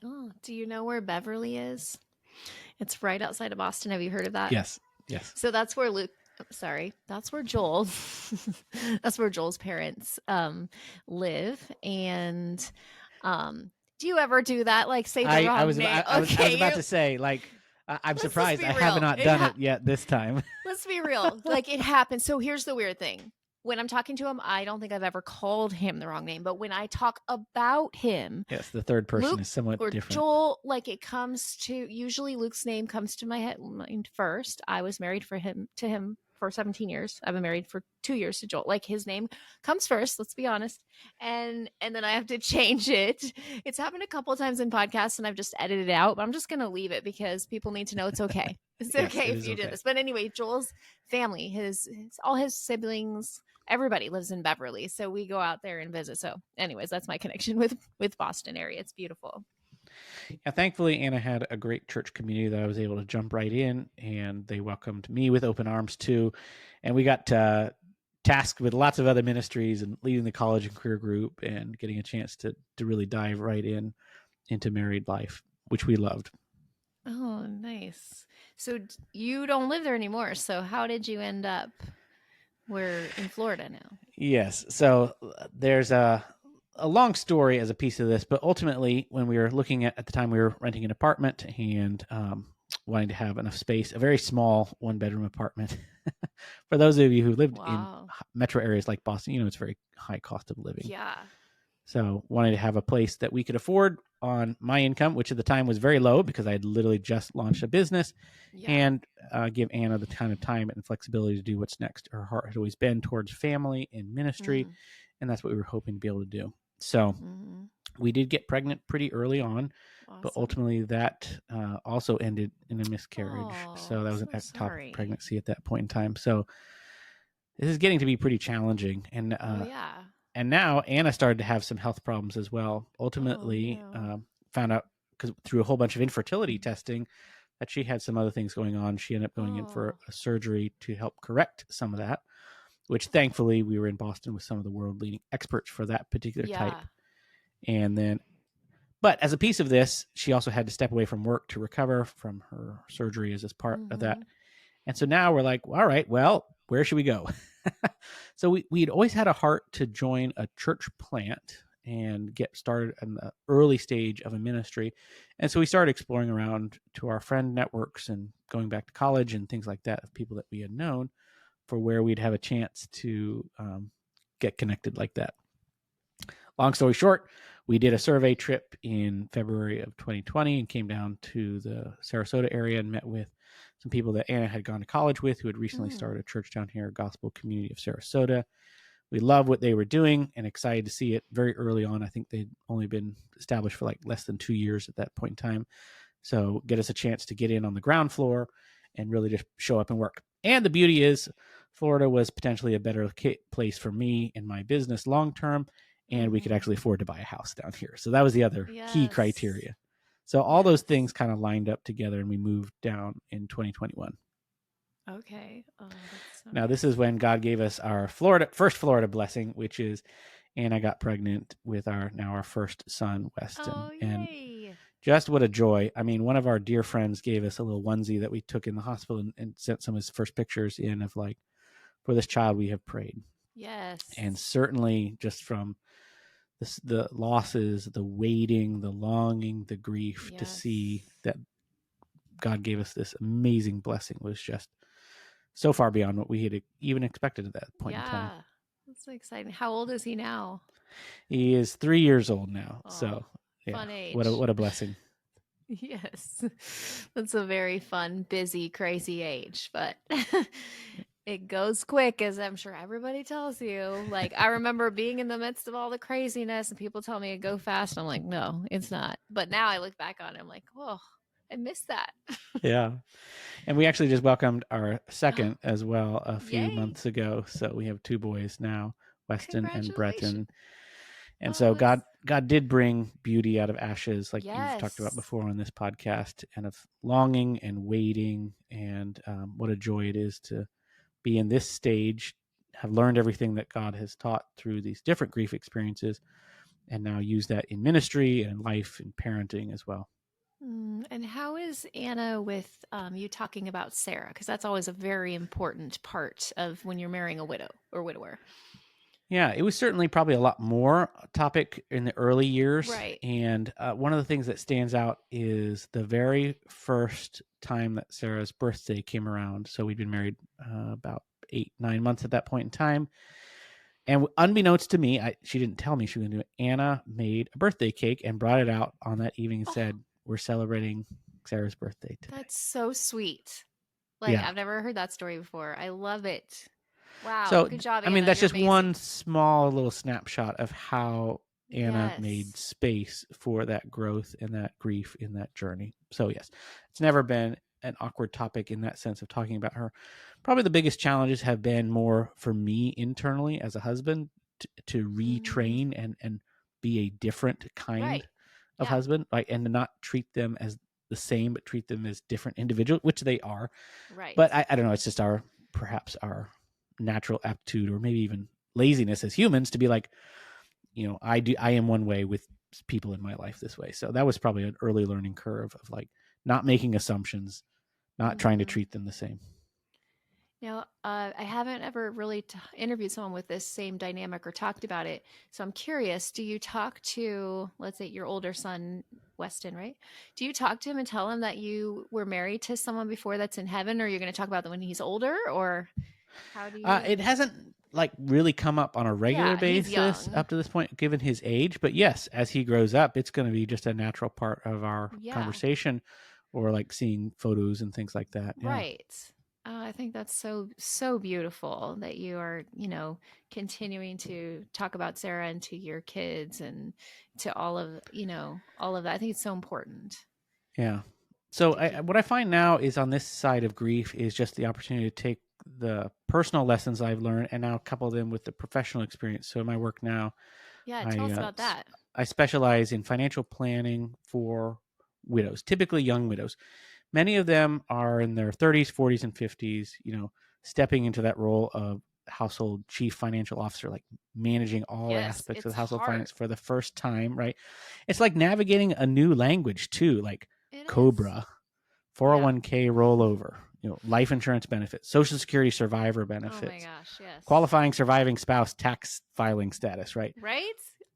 Oh, do you know where Beverly is? It's right outside of Boston. Have you heard of that? Yes. So that's where that's where Joel, that's where Joel's parents live. And do you ever do that? Like say the wrong name? I was about to say, like, I'm surprised I have not done it yet this time. Let's be real. Like it happens. So here's the weird thing. When I'm talking to him, I don't think I've ever called him the wrong name. But when I talk about him, yes, the third person Luke is somewhat or different. Joel, like it comes to usually Luke's name comes to my mind first. I was married to him for 17 years. I've been married for 2 years to Joel. Like, his name comes first, let's be honest. And then I have to change it. It's happened a couple of times in podcasts and I've just edited it out, but I'm just going to leave it because people need to know it's okay. It's Yes, okay it if is you okay. did this. But anyway, Joel's family, all his siblings, everybody lives in Beverly. So we go out there and visit. So anyways, that's my connection with Boston area. It's beautiful. Yeah, thankfully, Anna had a great church community that I was able to jump right in, and they welcomed me with open arms too. And we got tasked with lots of other ministries and leading the college and career group and getting a chance to really dive right into married life, which we loved. Oh, nice. So you don't live there anymore. So how did you end up? We're in Florida now. Yes. So there's a long story as a piece of this, but ultimately, when we were looking at the time, we were renting an apartment and wanting to have enough space, a very small 1-bedroom apartment. For those of you who lived in metro areas like Boston, it's very high cost of living. Yeah. So wanted to have a place that we could afford on my income, which at the time was very low because I had literally just launched a business, and give Anna the kind of time and flexibility to do what's next. Her heart had always been towards family and ministry, and that's what we were hoping to be able to do. So we did get pregnant pretty early on, but ultimately that also ended in a miscarriage. So that was an ectopic pregnancy at that point in time. So this is getting to be pretty challenging. And and now Anna started to have some health problems as well. Ultimately, found out through a whole bunch of infertility testing that she had some other things going on. She ended up going in for a surgery to help correct some of that, which thankfully we were in Boston with some of the world leading experts for that particular type. And then, but as a piece of this, she also had to step away from work to recover from her surgery as part of that. And so now we're like, all right, well, where should we go? So we'd always had a heart to join a church plant and get started in the early stage of a ministry. And so we started exploring around to our friend networks and going back to college and things like that of people that we had known for where we'd have a chance to get connected like that. Long story short, we did a survey trip in February of 2020 and came down to the Sarasota area and met with some people that Anna had gone to college with who had recently started a church down here, Gospel Community of Sarasota. We loved what they were doing and excited to see it very early on. I think they'd only been established for like less than 2 years at that point in time. So get us a chance to get in on the ground floor and really just show up and work. And the beauty is Florida was potentially a better place for me and my business long-term, and we could actually afford to buy a house down here. So that was the other key criteria. So all those things kind of lined up together, and we moved down in 2021. Okay. Now, this is when God gave us our first Florida blessing, which is Anna got pregnant with our first son, Weston. And just what a joy. I mean, one of our dear friends gave us a little onesie that we took in the hospital and sent some of his first pictures in of like, for this child we have prayed. Yes. And certainly just from the losses, the waiting, the longing, the grief to see that God gave us this amazing blessing was just so far beyond what we had even expected at that point in time. Yeah, that's exciting. How old is he now? He is 3 years old now. So fun age. What a blessing. Yes, that's a very fun, busy, crazy age, but it goes quick, as I'm sure everybody tells you. Like, I remember being in the midst of all the craziness and people tell me to go fast. I'm like, no, it's not. But now I look back on it, I'm like, oh, I missed that. Yeah. And we actually just welcomed our second as well a few months ago. So we have 2 boys now, Weston and Breton. And so God did bring beauty out of ashes, like you've talked about before on this podcast, and of longing and waiting. And what a joy it is to be in this stage, have learned everything that God has taught through these different grief experiences, and now use that in ministry and life and parenting as well. And how is Anna with you talking about Sarah? Because that's always a very important part of when you're marrying a widow or widower. Yeah, it was certainly probably a lot more topic in the early years. Right. And one of the things that stands out is the very first time that Sarah's birthday came around. So we'd been married about 8-9 months at that point in time. And unbeknownst to me, she didn't tell me she was going to do it. Anna made a birthday cake and brought it out on that evening and said, we're celebrating Sarah's birthday today. That's so sweet. Like, I've never heard that story before. I love it. Wow. So, Good job, I mean, Anna. that's You're just amazing. one small little snapshot of how Anna Yes. made space for that growth and that grief in that journey. So, yes, it's never been an awkward topic in that sense of talking about her. Probably the biggest challenges have been more for me internally as a husband to retrain and be a different kind of husband, like, and to not treat them as the same, but treat them as different individuals, which they are. Right. But I don't know. It's just perhaps our natural aptitude, or maybe even laziness as humans, to be like, I am one way with people in my life this way. So that was probably an early learning curve of like not making assumptions, not trying to treat them the same. Now, I haven't ever really interviewed someone with this same dynamic or talked about it. So I'm curious, do you talk to, let's say, your older son, Weston, right? Do you talk to him and tell him that you were married to someone before that's in heaven, or you're going to talk about that when he's older, or how do you? It hasn't like really come up on a regular basis up to this point, given his age. But yes, as he grows up, it's going to be just a natural part of our conversation, or like seeing photos and things like that. Right. I think that's so beautiful that you are, continuing to talk about Sarah and to your kids and to all of that. I think it's so important. Yeah. So what I find now is on this side of grief is just the opportunity to take the personal lessons I've learned and now couple them with the professional experience. So in my work now, tell us about that. I specialize in financial planning for widows, typically young widows. Many of them are in their 30s, 40s, and 50s, stepping into that role of household chief financial officer, like managing all aspects of household finance for the first time, right? It's like navigating a new language too, like COBRA, 401k rollover, life insurance benefits, Social Security survivor benefits, oh my gosh, yes, qualifying surviving spouse tax filing status, right? Right?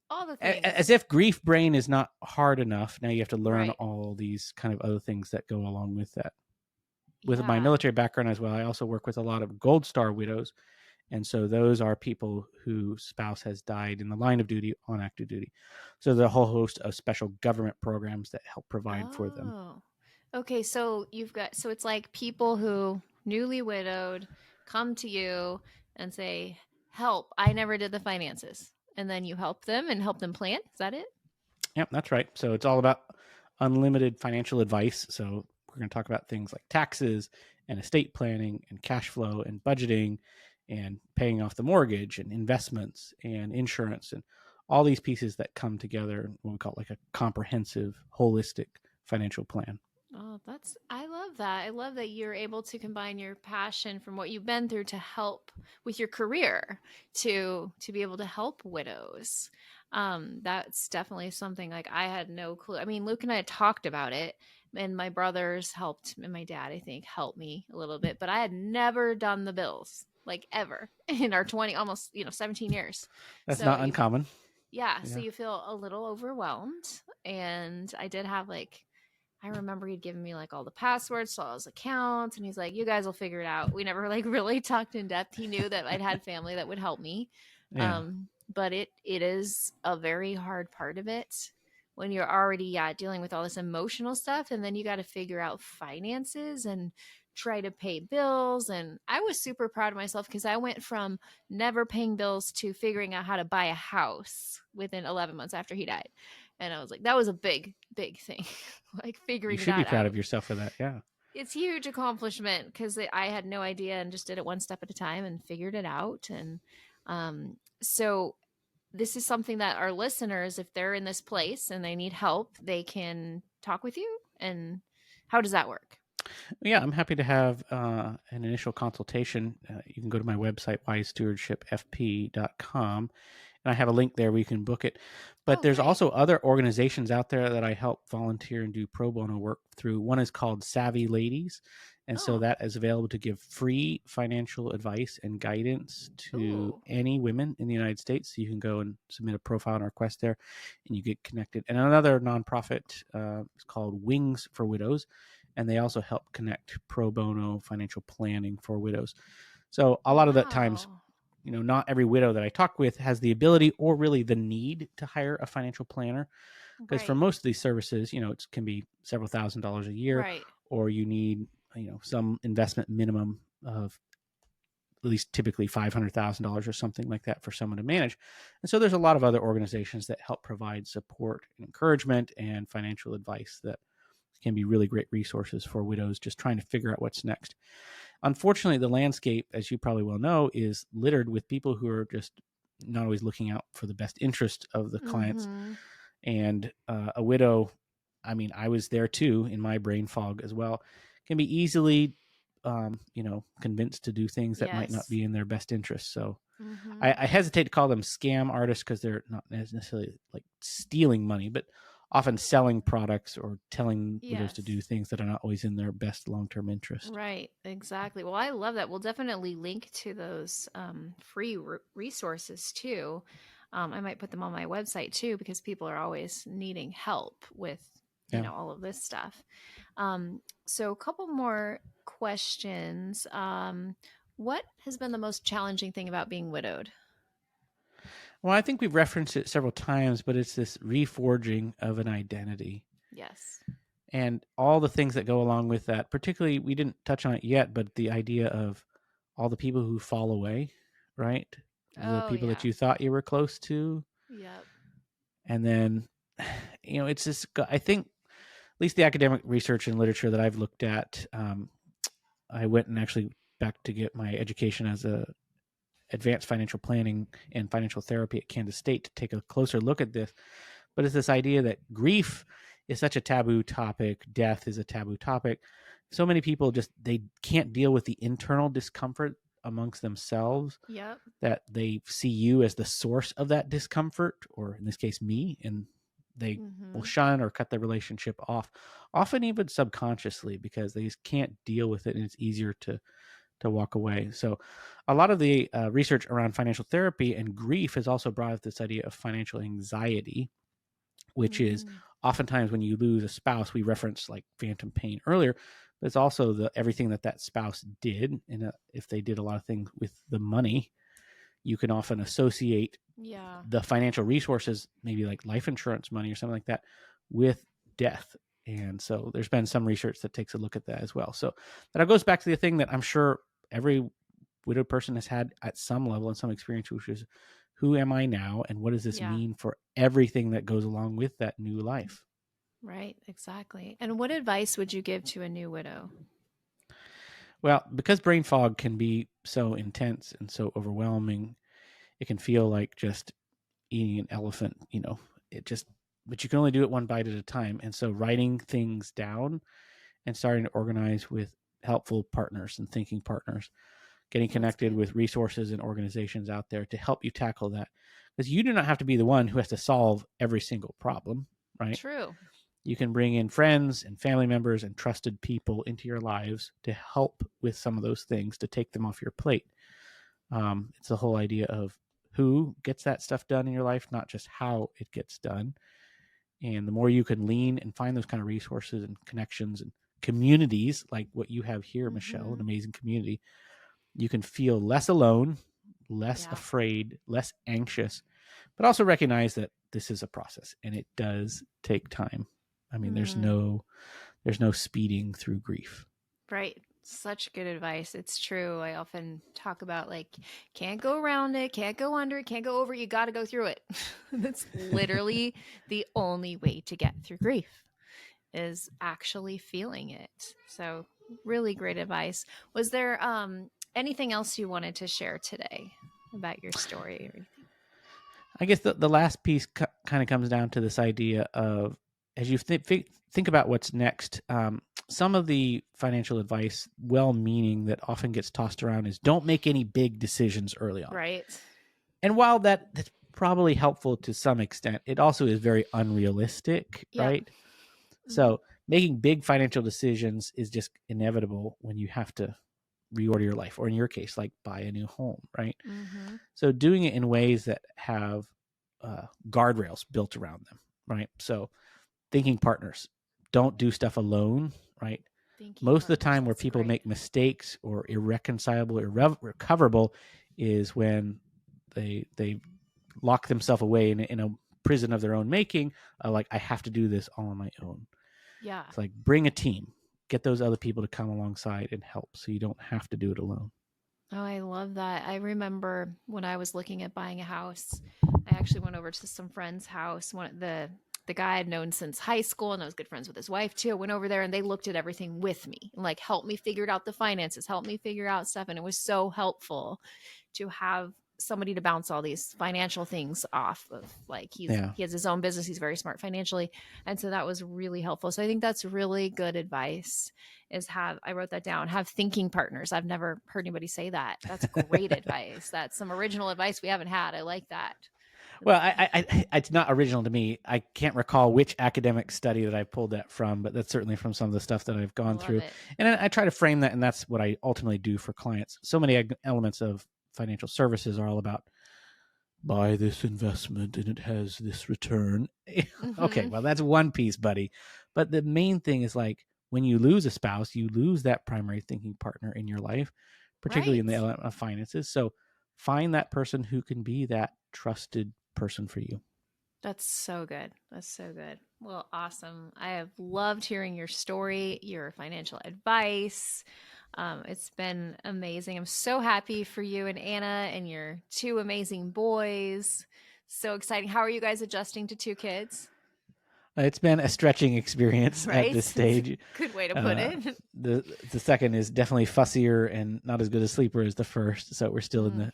All the things. As if grief brain is not hard enough. Now you have to learn all these kind of other things that go along with that. With my military background as well, I also work with a lot of Gold Star widows. And so those are people whose spouse has died in the line of duty on active duty. So there's a whole host of special government programs that help provide for them. Okay, so it's like people who newly widowed come to you and say, help, I never did the finances. And then you help them and help them plan. Is that it? Yep, that's right. So it's all about unlimited financial advice. So we're going to talk about things like taxes and estate planning and cash flow and budgeting and paying off the mortgage and investments and insurance and all these pieces that come together in what we call like a comprehensive, holistic financial plan. Oh, I love that. I love that you're able to combine your passion from what you've been through to help with your career to be able to help widows. That's definitely something like I had no clue. I mean, Luke and I had talked about it, and my brothers helped, and my dad, I think, helped me a little bit, but I had never done the bills like ever in our 17 years. That's not uncommon. Yeah. So you feel a little overwhelmed, and I did have I remember he'd given me like all the passwords to all his accounts, and he's like, you guys will figure it out. We never like really talked in depth. He knew that I'd had family that would help me. Yeah. But it is a very hard part of it when you're already dealing with all this emotional stuff, and then you got to figure out finances and try to pay bills. And I was super proud of myself because I went from never paying bills to figuring out how to buy a house within 11 months after he died. And I was like, that was a big, big thing. Like figuring that out. You should be proud of yourself for that. Yeah. It's a huge accomplishment because I had no idea and just did it one step at a time and figured it out. And so this is something that our listeners, if they're in this place and they need help, they can talk with you. And how does that work? Yeah, I'm happy to have an initial consultation. You can go to my website, wisestewardshipfp.com. And I have a link there where you can book it. But there's also other organizations out there that I help volunteer and do pro bono work through. One is called Savvy Ladies. And so that is available to give free financial advice and guidance to any women in the United States. So you can go and submit a profile and request there, and you get connected. And another nonprofit is called Wings for Widows. And they also help connect pro bono financial planning for widows. So a lot of the times, not every widow that I talk with has the ability or really the need to hire a financial planner. Because for most of these services, it can be several $1,000s a year, or you need some investment minimum of at least typically $500,000 or something like that for someone to manage. And so there's a lot of other organizations that help provide support and encouragement and financial advice that can be really great resources for widows just trying to figure out what's next. Unfortunately, the landscape, as you probably well know, is littered with people who are just not always looking out for the best interest of the clients. And a widow, I was there too in my brain fog as well, can be easily convinced to do things that might not be in their best interest. So I hesitate to call them scam artists because they're not necessarily like stealing money, but often selling products or telling widows to do things that are not always in their best long-term interest. Right, exactly. Well, I love that. We'll definitely link to those free resources too. I might put them on my website too, because people are always needing help with all of this stuff. So a couple more questions. What has been the most challenging thing about being widowed? Well, I think we've referenced it several times, but it's this reforging of an identity. Yes. And all the things that go along with that. Particularly, we didn't touch on it yet, but the idea of all the people who fall away, right? The people that you thought you were close to. Yep. And then, it's just, I think, at least the academic research and literature that I've looked at, I went and actually back to get my education as a advanced financial planning and financial therapy at Kansas State to take a closer look at this. But it's this idea that grief is such a taboo topic. Death is a taboo topic. So many people they can't deal with the internal discomfort amongst themselves. Yep. That they see you as the source of that discomfort, or in this case, me, and they will shun or cut the relationship off, often even subconsciously, because they just can't deal with it, and it's easier to walk away. So a lot of the research around financial therapy and grief has also brought up this idea of financial anxiety, which is oftentimes when you lose a spouse. We referenced like phantom pain earlier, but it's also everything that spouse did. And if they did a lot of things with the money, you can often associate the financial resources, maybe like life insurance money or something like that, with death. And so there's been some research that takes a look at that as well. So that goes back to the thing that I'm sure every widowed person has had at some level and some experience, which is, who am I now? And what does this mean for everything that goes along with that new life? Right, exactly. And what advice would you give to a new widow? Well, because brain fog can be so intense and so overwhelming, it can feel like just eating an elephant, but you can only do it one bite at a time. And so writing things down and starting to organize with helpful partners and thinking partners, getting connected with resources and organizations out there to help you tackle that. Because you do not have to be the one who has to solve every single problem, right? True. You can bring in friends and family members and trusted people into your lives to help with some of those things, to take them off your plate. It's the whole idea of who gets that stuff done in your life, not just how it gets done. And the more you can lean and find those kind of resources and connections and communities like what you have here, Michelle, an amazing community, you can feel less alone, less afraid, less anxious, but also recognize that this is a process and it does take time. There's no speeding through grief. Right. Such good advice. It's true. I often talk about can't go around it, can't go under it, can't go over it. You got to go through it. That's literally the only way to get through grief, is actually feeling it. So really great advice. Was there anything else you wanted to share today about your story or anything? I guess the last piece kind of comes down to this idea of, as you think about what's next, some of the financial advice, well-meaning, that often gets tossed around is don't make any big decisions early on. Right. And while that's probably helpful to some extent, it also is very unrealistic, right? So making big financial decisions is just inevitable when you have to reorder your life, or in your case, like buy a new home, right? So doing it in ways that have guardrails built around them, right? So thinking partners, don't do stuff alone, right? Most of the time where people make mistakes or irreconcilable, irrecoverable, is when they lock themselves away in a prison of their own making. Like, I have to do this all on my own. Yeah. It's like, bring a team. get those other people to come alongside and help, so you don't have to do it alone. Oh, I love that. I remember when I was looking at buying a house, I actually went over to some friend's house. The guy I'd known since high school, and I was good friends with his wife too. I went over there and they looked at everything with me and like helped me figure out the finances, helped me figure out stuff. And it was so helpful to have somebody to bounce all these financial things off of. Like he has his own business. He's very smart financially. And so that was really helpful. So I think that's really good advice, is I wrote that down, have thinking partners. I've never heard anybody say that. That's great advice. That's some original advice we haven't had. I like that. Well, it's not original to me. I can't recall which academic study that I pulled that from, but that's certainly from some of the stuff that I've gone through. And I try to frame that, and that's what I ultimately do for clients. So many elements of financial services are all about buy this investment and it has this return. Mm-hmm. Okay, well, that's one piece, buddy. But the main thing is, like, when you lose a spouse, you lose that primary thinking partner in your life, particularly in the element of finances. So find that person who can be that trusted person for you. That's so good. That's so good. Well, awesome. I have loved hearing your story, your financial advice. It's been amazing. I'm so happy for you and Anna and your two amazing boys. So exciting. How are you guys adjusting to two kids? It's been a stretching experience at this stage. Good way to put it. The second is definitely fussier and not as good a sleeper as the first. So we're still in the.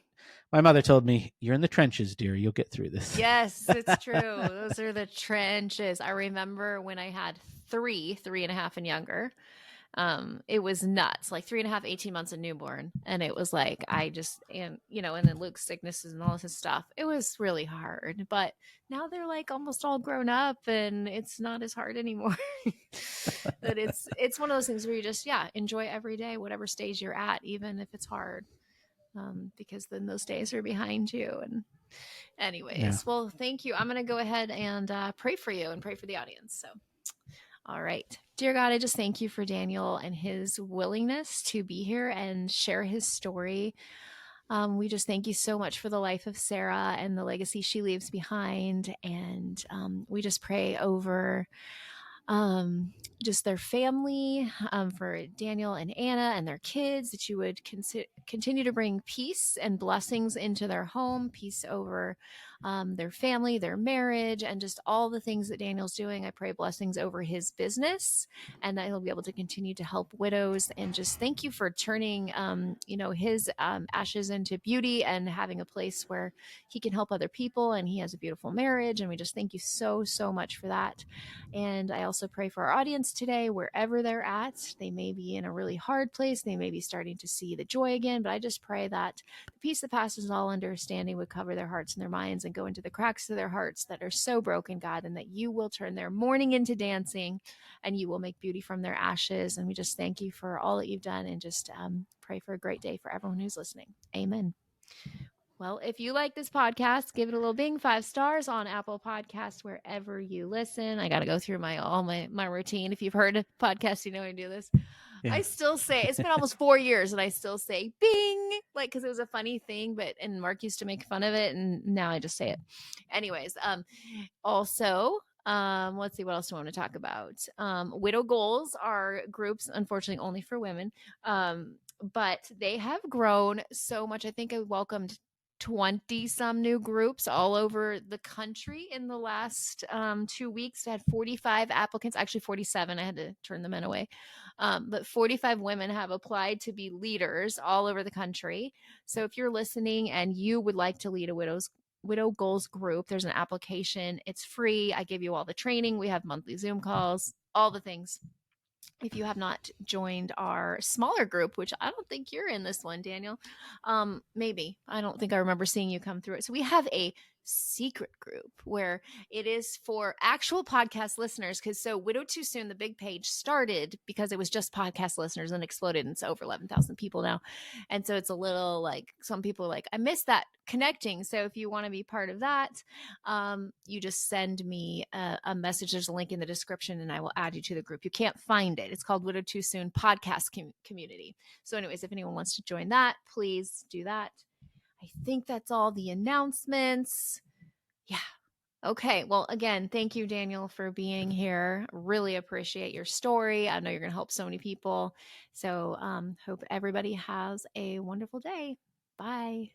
My mother told me, "You're in the trenches, dear. You'll get through this." Yes, it's true. Those are the trenches. I remember when I had 3.5 and younger. It was nuts, like 3.5, 18 months, a newborn. And it was like, and then Luke's sicknesses and all this stuff. It was really hard, but now they're like almost all grown up and it's not as hard anymore. That it's one of those things where you just, enjoy every day, whatever stage you're at, even if it's hard. Because then those days are behind you. And anyways, well, thank you. I'm going to go ahead and pray for you and pray for the audience. So, all right. Dear God, I just thank you for Daniel and his willingness to be here and share his story. We just thank you so much for the life of Sarah and the legacy she leaves behind. And we just pray over just their family, for Daniel and Anna and their kids, that you would continue to bring peace and blessings into their home, peace over their family, their marriage, and just all the things that Daniel's doing. I pray blessings over his business and that he'll be able to continue to help widows. And just thank you for turning, his ashes into beauty and having a place where he can help other people, and he has a beautiful marriage. And we just thank you so, so much for that. And I also pray for our audience today, wherever they're at. They may be in a really hard place. They may be starting to see the joy again, but I just pray that the peace that passes all understanding would cover their hearts and their minds and go into the cracks of their hearts that are so broken, God, and that you will turn their mourning into dancing and you will make beauty from their ashes. And we just thank you for all that you've done, and just pray for a great day for everyone who's listening. Amen. Well, if you like this podcast, give it a little bing, 5 stars on Apple Podcasts, wherever you listen. I got to go through my routine. If you've heard a podcast, you know I do this. Yeah. I still say, it's been almost 4 years and I still say bing, like, because it was a funny thing, and Mark used to make fun of it, and now I just say it. Anyways, also, let's see, what else do I want to talk about? Widow Goals are groups, unfortunately, only for women, but they have grown so much. I think I welcomed 20 some new groups all over the country in the last 2 weeks. I had 45 applicants, actually 47. I had to turn the men away. But 45 women have applied to be leaders all over the country. So if you're listening and you would like to lead a Widow Goals group, there's an application. It's free. I give you all the training. We have monthly Zoom calls, all the things. If you have not joined our smaller group, which I don't think you're in this one, Daniel, maybe. I don't think I remember seeing you come through it. So we have a secret group where it is for actual podcast listeners. So Widow Too Soon, the big page, started because it was just podcast listeners and exploded. And it's over 11,000 people now. And so it's a little like, some people are like, I missed that connecting. So if you want to be part of that, you just send me a message. There's a link in the description and I will add you to the group. You can't find it. It's called Widow Too Soon Podcast Community. So anyways, if anyone wants to join that, please do that. I think that's all the announcements. Yeah. Okay. Well, again, thank you, Daniel, for being here. Really appreciate your story. I know you're going to help so many people. So hope everybody has a wonderful day. Bye.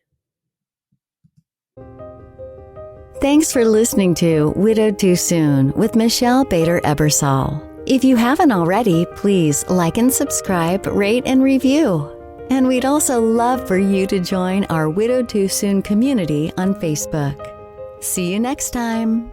Thanks for listening to Widowed Too Soon with Michelle Bader Ebersole. If you haven't already, please like and subscribe, rate and review. And we'd also love for you to join our Widowed Too Soon community on Facebook. See you next time.